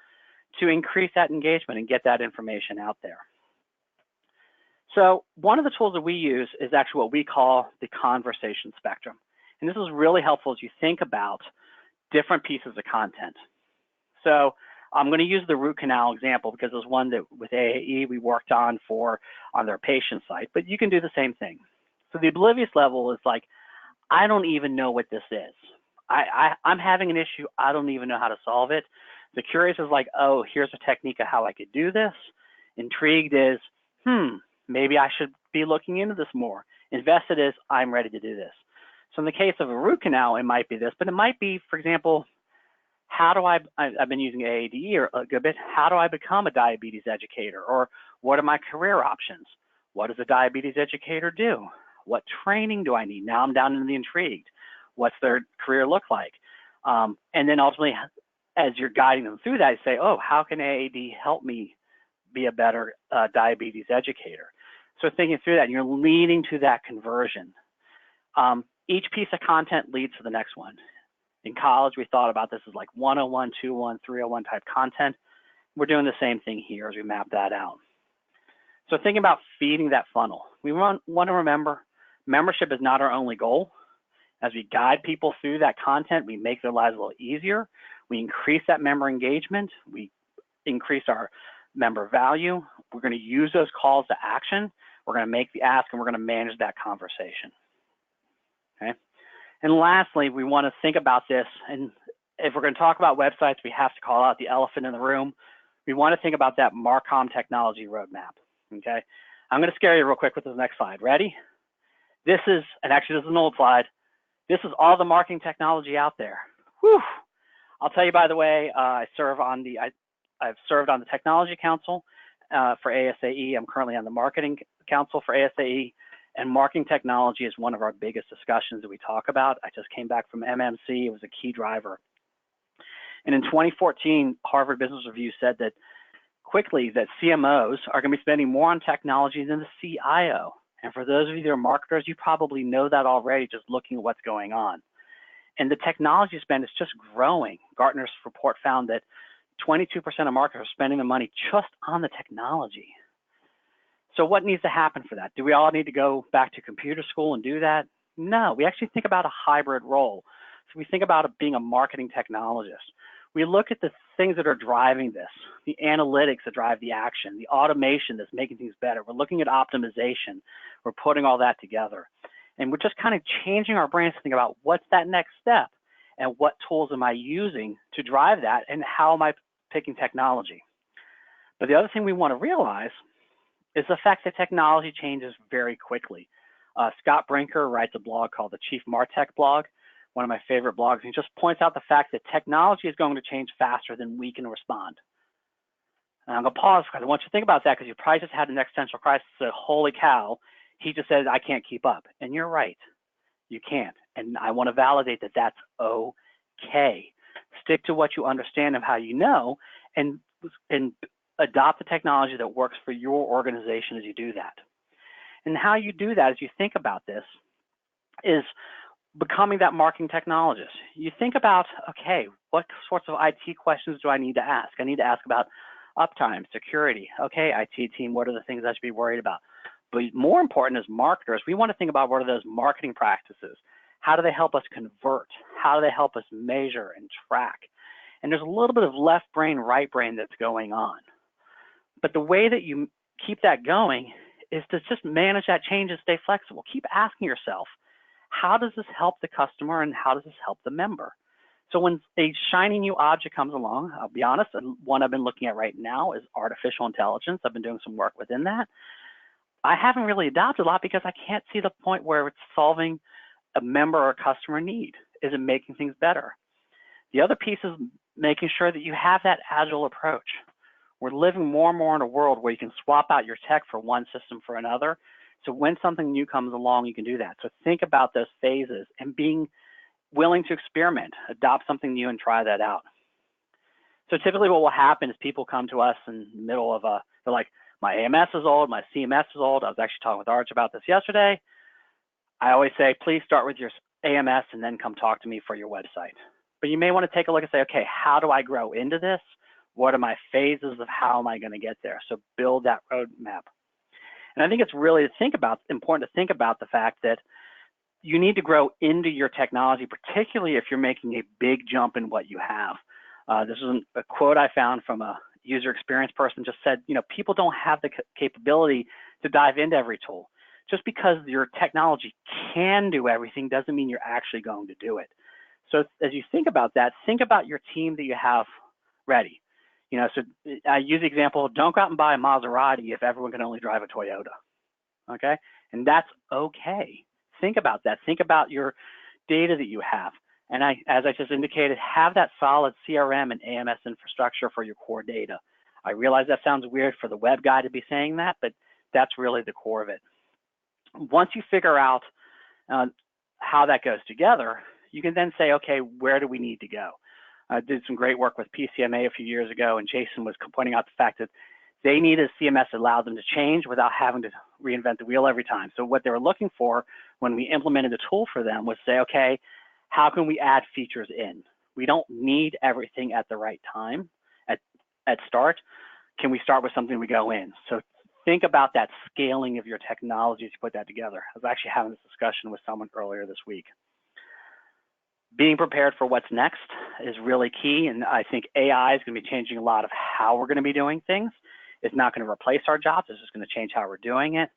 to increase that engagement and get that information out there? So one of the tools that we use is actually what we call the conversation spectrum. And this is really helpful as you think about different pieces of content. So I'm going to use the root canal example because it was one that with AAE we worked on their patient site, but you can do the same thing. So the oblivious level is like, I don't even know what this is. I'm having an issue. I don't even know how to solve it. The curious is like, oh, here's a technique of how I could do this. Intrigued is, maybe I should be looking into this more. Invested is, I'm ready to do this. So in the case of a root canal, it might be this, but it might be, for example, I've been using AADE a good bit. How do I become a diabetes educator? Or what are my career options? What does a diabetes educator do? What training do I need? Now I'm down in the intrigued. What's their career look like? And then ultimately, as you're guiding them through that, you say, oh, how can AAD help me be a better diabetes educator? So thinking through that, and you're leading to that conversion. Each piece of content leads to the next one. In college, we thought about this as like 101, 201, 301 type content. We're doing the same thing here as we map that out. So thinking about feeding that funnel, we want to remember membership is not our only goal. As we guide people through that content, we make their lives a little easier. We increase that member engagement. We increase our member value. We're going to use those calls to action. We're going to make the ask, and we're going to manage that conversation. Okay. And lastly, we want to think about this, and if we're going to talk about websites, we have to call out the elephant in the room. We want to think about that Marcom technology roadmap, okay? I'm going to scare you real quick with this next slide. Ready? This is an old slide. This is all the marketing technology out there. Whew. I'll tell you, by the way, I've served on the Technology Council for ASAE. I'm currently on the Marketing Council for ASAE. And marketing technology is one of our biggest discussions that we talk about. I just came back from MMC. It was a key driver. And in 2014, Harvard Business Review said that CMOs are going to be spending more on technology than the CIO. And for those of you that are marketers, you probably know that already just looking at what's going on. And the technology spend is just growing. Gartner's report found that 22% of marketers are spending the money just on the technology. So what needs to happen for that? Do we all need to go back to computer school and do that? No, we actually think about a hybrid role. So we think about it being a marketing technologist. We look at the things that are driving this, the analytics that drive the action, the automation that's making things better. We're looking at optimization. We're putting all that together. And we're just kind of changing our brains to think about what's that next step and what tools am I using to drive that and how am I picking technology. But the other thing we want to realize is the fact that technology changes very quickly. Scott Brinker writes a blog called the Chief Martech blog. one of my favorite blogs, and he just points out the fact that technology is going to change faster than we can respond. And I'm going to pause because I want you to think about that, because you probably just had an existential crisis. Said, holy cow, he just said, I can't keep up. And you're right, you can't. And I want to validate that that's okay. Stick to what you understand of how you know, and adopt the technology that works for your organization as you do that. And how you do that, as you think about this, is becoming that marketing technologist. You think about, okay, what sorts of IT questions do I need to ask? I need to ask about uptime, security. Okay, IT team, what are the things I should be worried about? But more important as marketers, we want to think about what are those marketing practices? How do they help us convert? How do they help us measure and track? And there's a little bit of left brain, right brain that's going on. But the way that you keep that going is to just manage that change and stay flexible. Keep asking yourself, how does this help the customer and how does this help the member? So when a shiny new object comes along, I'll be honest, one I've been looking at right now is artificial intelligence. I've been doing some work within that. I haven't really adopted a lot because I can't see the point where it's solving a member or customer need. Is it making things better? The other piece is making sure that you have that agile approach. We're living more and more in a world where you can swap out your tech for one system for another. So when something new comes along, you can do that. So think about those phases and being willing to experiment, adopt something new and try that out. So typically what will happen is people come to us in the middle of they're like, my AMS is old, my CMS is old. I was actually talking with Arch about this yesterday. I always say, please start with your AMS and then come talk to me for your website. But you may want to take a look and say, okay, how do I grow into this? What are my phases of how am I going to get there? So build that roadmap. And I think it's really important to think about the fact that you need to grow into your technology, particularly if you're making a big jump in what you have. This is a quote I found from a user experience person, just said, people don't have the capability to dive into every tool. Just because your technology can do everything doesn't mean you're actually going to do it. So as you think about that, think about your team that you have ready. So I use the example, don't go out and buy a Maserati if everyone can only drive a Toyota, okay? And that's okay. Think about that. Think about your data that you have. And as I just indicated, have that solid CRM and AMS infrastructure for your core data. I realize that sounds weird for the web guy to be saying that, but that's really the core of it. Once you figure out how that goes together, you can then say, okay, where do we need to go? I did some great work with PCMA a few years ago, and Jason was pointing out the fact that they needed a CMS that allowed them to change without having to reinvent the wheel every time. So what they were looking for when we implemented the tool for them was say, okay, how can we add features in? We don't need everything at the right time at start. Can we start with something we go in? So think about that scaling of your technology to put that together. I was actually having this discussion with someone earlier this week. Being prepared for what's next is really key, and I think AI is going to be changing a lot of how we're going to be doing things. It's not going to replace our jobs, it's just going to change how we're doing it.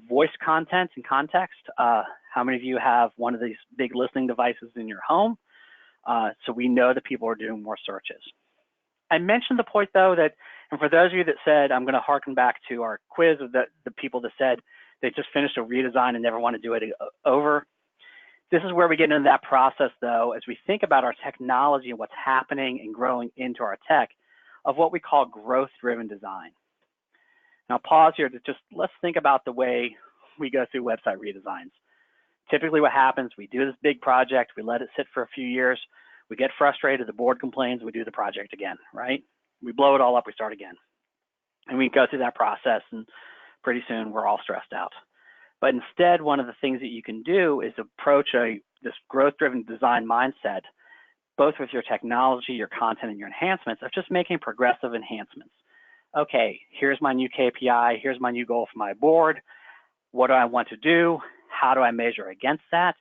Voice content and context. How many of you have one of these big listening devices in your home? So we know that people are doing more searches. I mentioned the point though that, and for those of you that said, I'm going to harken back to our quiz of the people that said they just finished a redesign and never want to do it over. This is where we get into that process though, as we think about our technology and what's happening and growing into our tech, of what we call growth-driven design. Now pause here to just, let's think about the way we go through website redesigns. Typically what happens, we do this big project, we let it sit for a few years, we get frustrated, the board complains, we do the project again, right? We blow it all up, we start again. And we go through that process and pretty soon we're all stressed out. But instead, one of the things that you can do is approach this growth-driven design mindset, both with your technology, your content, and your enhancements, of just making progressive enhancements. Okay, here's my new KPI, here's my new goal for my board. What do I want to do? How do I measure against that?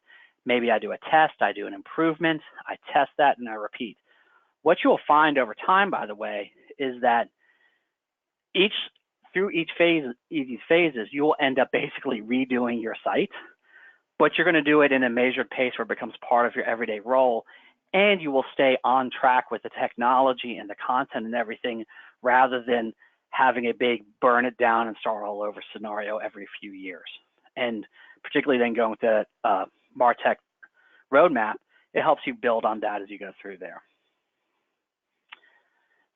Maybe I do a test, I do an improvement, I test that, and I repeat. What you will find over time, by the way, is that through each phase, these phases, you will end up basically redoing your site, but you're going to do it in a measured pace where it becomes part of your everyday role, and you will stay on track with the technology and the content and everything, rather than having a big burn it down and start all over scenario every few years. And particularly then going with the MarTech roadmap, it helps you build on that as you go through there.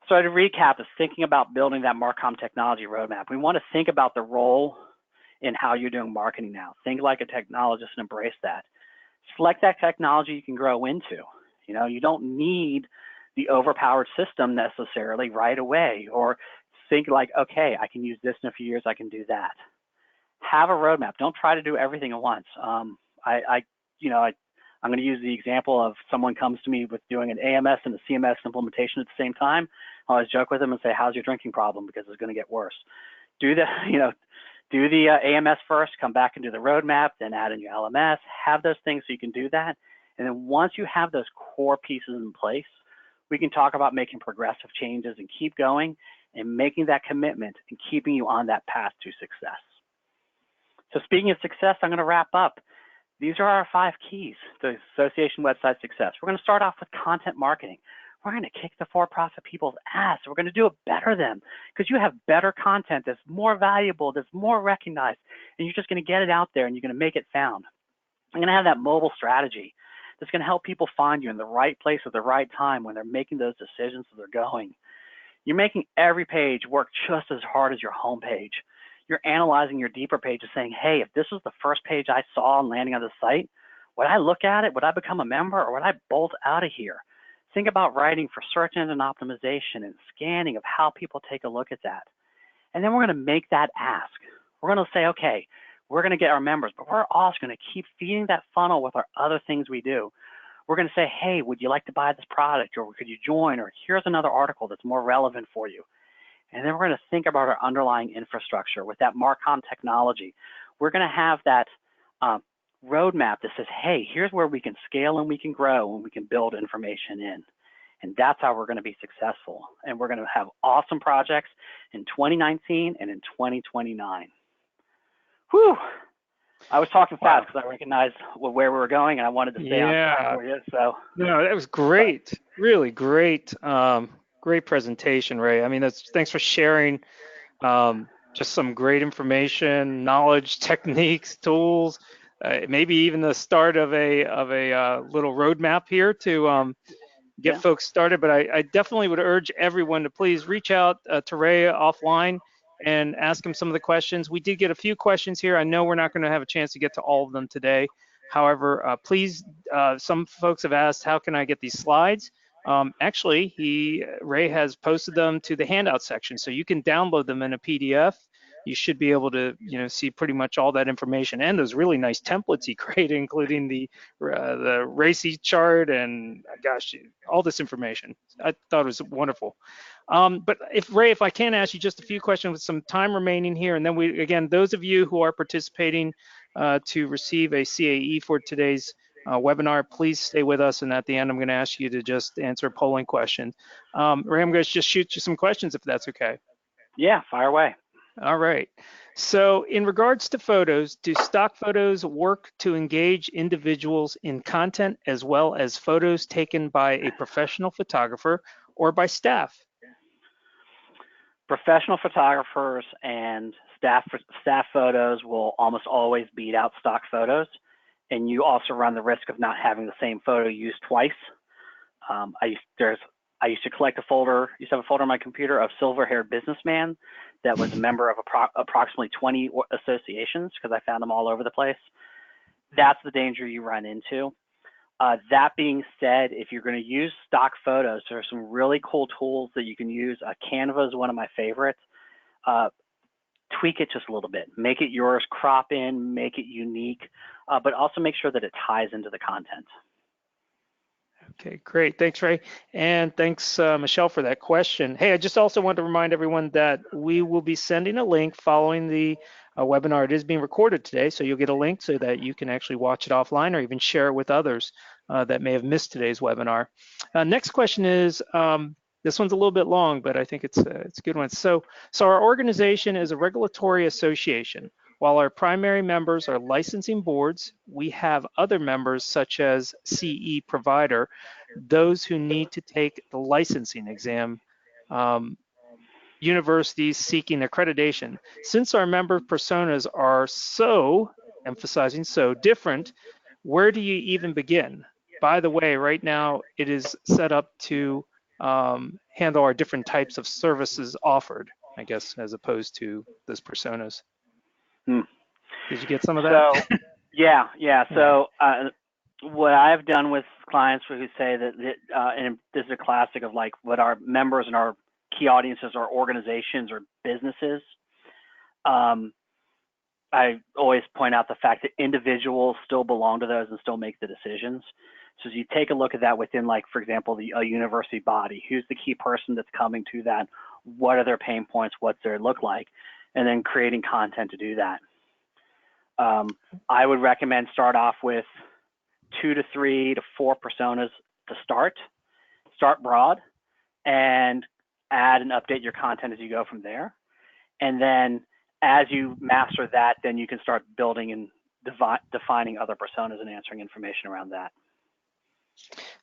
So to recap, is thinking about building that Marcom technology roadmap. We want to think about the role in how you're doing marketing now. Think like a technologist and embrace that. Select that technology you can grow into. You know, you don't need the overpowered system necessarily right away, or think like, okay, I can use this in a few years, I can do that. Have a roadmap. Don't try to do everything at once. I'm going to use the example of someone comes to me with doing an AMS and a CMS implementation at the same time. I always joke with them and say, how's your drinking problem? Because it's going to get worse. Do the AMS first, come back and do the roadmap, then add in your LMS, have those things so you can do that. And then once you have those core pieces in place, we can talk about making progressive changes and keep going and making that commitment and keeping you on that path to success. So speaking of success, I'm going to wrap up. These are our 5 keys to association website success. We're going to start off with content marketing. We're going to kick the for-profit people's ass. We're going to do it better than, because you have better content that's more valuable, that's more recognized, and you're just going to get it out there and you're going to make it found. I'm going to have that mobile strategy that's going to help people find you in the right place at the right time when they're making those decisions that they're going. You're making every page work just as hard as your home page. You're analyzing your deeper pages saying, hey, if this was the first page I saw on landing on the site, would I look at it? Would I become a member, or would I bolt out of here? Think about writing for search engine optimization and scanning of how people take a look at that. And then we're going to make that ask. We're going to say, okay, we're going to get our members, but we're also going to keep feeding that funnel with our other things we do. We're going to say, hey, would you like to buy this product, or could you join, or here's another article that's more relevant for you. And then we're going to think about our underlying infrastructure with that Marcom technology. We're going to have that roadmap that says, hey, here's where we can scale and we can grow and we can build information in. And that's how we're going to be successful. And we're going to have awesome projects in 2019 and in 2029. Whew. I was talking fast because I recognized where we were going and I wanted to stay on track for you. So no, that was great. Really great. Great presentation, Ray. I mean, thanks for sharing just some great information, knowledge, techniques, tools, maybe even the start of a little roadmap here to get folks started. But I definitely would urge everyone to please reach out to Ray offline and ask him some of the questions. We did get a few questions here. I know we're not going to have a chance to get to all of them today. However, please, some folks have asked, how can I get these slides? Actually, Ray has posted them to the handout section, so you can download them in a PDF. You should be able to, see pretty much all that information and those really nice templates he created, including the RACI chart and gosh, all this information. I thought it was wonderful. But if I can ask you just a few questions with some time remaining here, and then again, those of you who are participating to receive a CAE for today's webinar, please stay with us, and at the end I'm going to ask you to just answer a polling question. Ray, I'm going to just shoot you some questions if that's okay. Yeah, fire away. All right. So in regards to photos, do stock photos work to engage individuals in content as well as photos taken by a professional photographer or by staff? Professional photographers and staff photos will almost always beat out stock photos. And you also run the risk of not having the same photo used twice. I used to collect a folder, used to have a folder on my computer of silver-haired businessman that was a member of approximately 20 associations because I found them all over the place. That's the danger you run into. That being said, if you're going to use stock photos, there are some really cool tools that you can use. Canva is one of my favorites. Tweak it just a little bit. Make it yours, crop in, make it unique, but also make sure that it ties into the content. Okay, great. Thanks, Ray. And thanks, Michelle, for that question. Hey, I just also want to remind everyone that we will be sending a link following the webinar. It is being recorded today, so you'll get a link so that you can actually watch it offline or even share it with others that may have missed today's webinar. Next question is, this one's a little bit long, but I think it's a good one. So our organization is a regulatory association. While our primary members are licensing boards, we have other members such as CE provider, those who need to take the licensing exam, universities seeking accreditation. Since our member personas are so, emphasizing so, different, where do you even begin? By the way, right now it is set up to handle our different types of services offered, I guess, as opposed to those personas. Hmm. Did you get some of that? So, yeah. So, what I've done with clients who say that, and this is a classic of like what our members and our key audiences are organizations or businesses. I always point out the fact that individuals still belong to those and still make the decisions. So as you take a look at that within, like, for example, a university body, who's the key person that's coming to that? What are their pain points? What's their look like? And then creating content to do that. I would recommend start off with 2 to 3 to 4 personas to start broad, and add and update your content as you go from there. And then as you master that, then you can start building and defining other personas and answering information around that.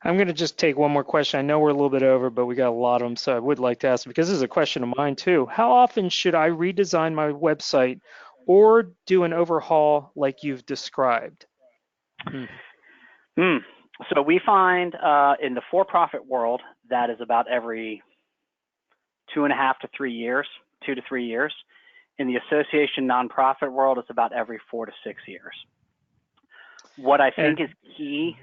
I'm going to just take one more question. I know we're a little bit over, but we got a lot of them, so I would like to ask, because this is a question of mine too. How often should I redesign my website or do an overhaul like you've described? So we find in the for-profit world, that is about every 2.5 to 3 years, 2 to 3 years. In the association nonprofit world, it's about every 4 to 6 years. What I think is key,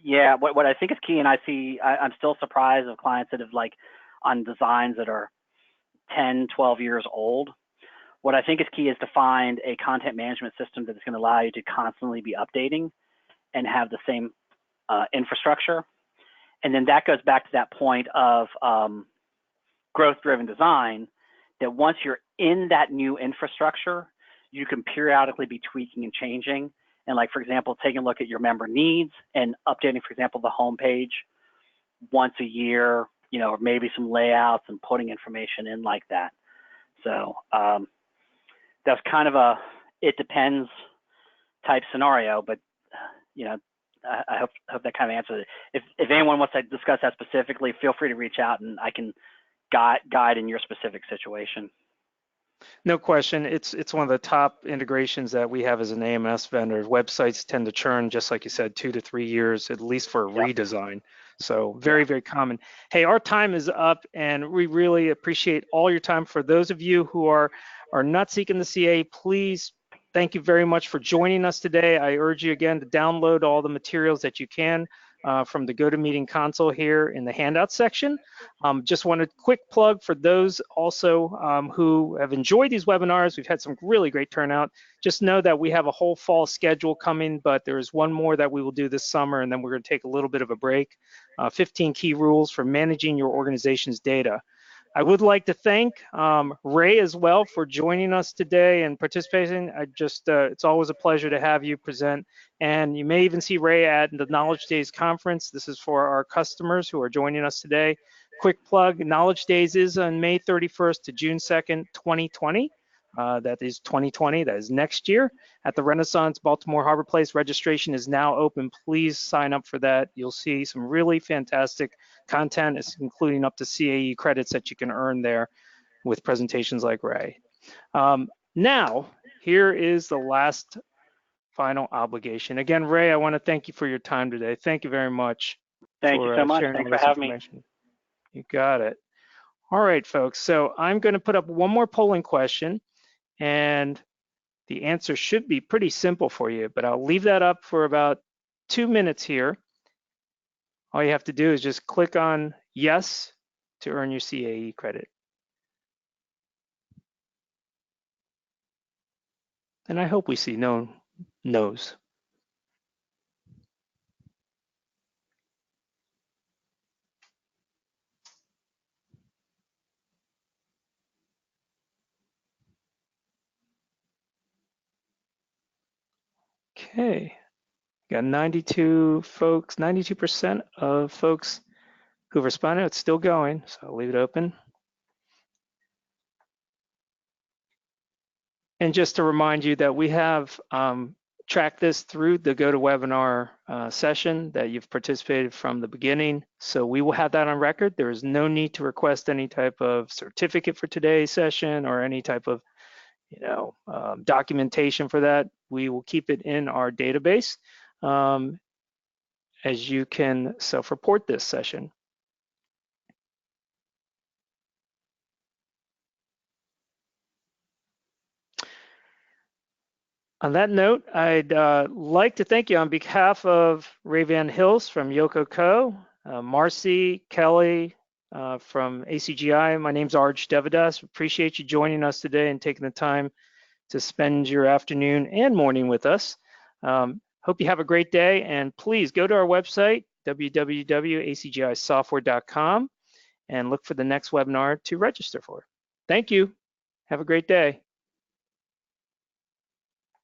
what I think is key, and I'm still surprised of clients that have like on designs that are 10, 12 years old. What I think is key is to find a content management system that is going to allow you to constantly be updating and have the same infrastructure. And then that goes back to that point of growth-driven design, that once you're in that new infrastructure, you can periodically be tweaking and changing. And like, for example, taking a look at your member needs and updating, for example, the homepage once a year, you know, or maybe some layouts and putting information in like that. So that's kind of a it depends type scenario, but you know, I hope that kind of answers it. If anyone wants to discuss that specifically, feel free to reach out and I can guide in your specific situation. No question. It's one of the top integrations that we have as an AMS vendor. Websites tend to churn, just like you said, 2 to 3 years, at least for a redesign. So very, very common. Hey, our time is up, and we really appreciate all your time. For those of you who are not seeking the CA, please, thank you very much for joining us today. I urge you again to download all the materials that you can from the GoToMeeting console here in the handout section. Just want a quick plug for those also who have enjoyed these webinars. We've had some really great turnout. Just know that we have a whole fall schedule coming, but there is one more that we will do this summer, and then we're going to take a little bit of a break. 15 key rules for managing your organization's data. I would like to thank Ray as well for joining us today and participating. It's always a pleasure to have you present. And you may even see Ray at the Knowledge Days conference. This is for our customers who are joining us today. Quick plug, Knowledge Days is on May 31st to June 2nd, 2020. That is 2020, that is next year at the Renaissance Baltimore Harbor Place. Registration is now open. Please sign up for that. You'll see some really fantastic content, including up to CAE credits that you can earn there with presentations like Ray. Now, here is the last final obligation. Again, Ray, I want to thank you for your time today. Thank you very much. Thank you so much. Thanks for having me. You got it. All right, folks. So I'm going to put up one more polling question, and the answer should be pretty simple for you, but I'll leave that up for about 2 minutes here. All you have to do is just click on yes to earn your CAE credit. And I hope we see no no's. Okay, got 92 folks, 92% of folks who've responded. It's still going, so I'll leave it open. And just to remind you that we have tracked this through the GoToWebinar session that you've participated from the beginning. So we will have that on record. There is no need to request any type of certificate for today's session or any type of documentation for that. We will keep it in our database. as you can self-report this session. On that note, I'd like to thank you on behalf of Ray Van Hills from Yoko Co, Marcy, Kelly from ACGI. My name's Arj Devadas. Appreciate you joining us today and taking the time to spend your afternoon and morning with us. Hope you have a great day, and please go to our website, www.acgisoftware.com, and look for the next webinar to register for. Thank you. Have a great day.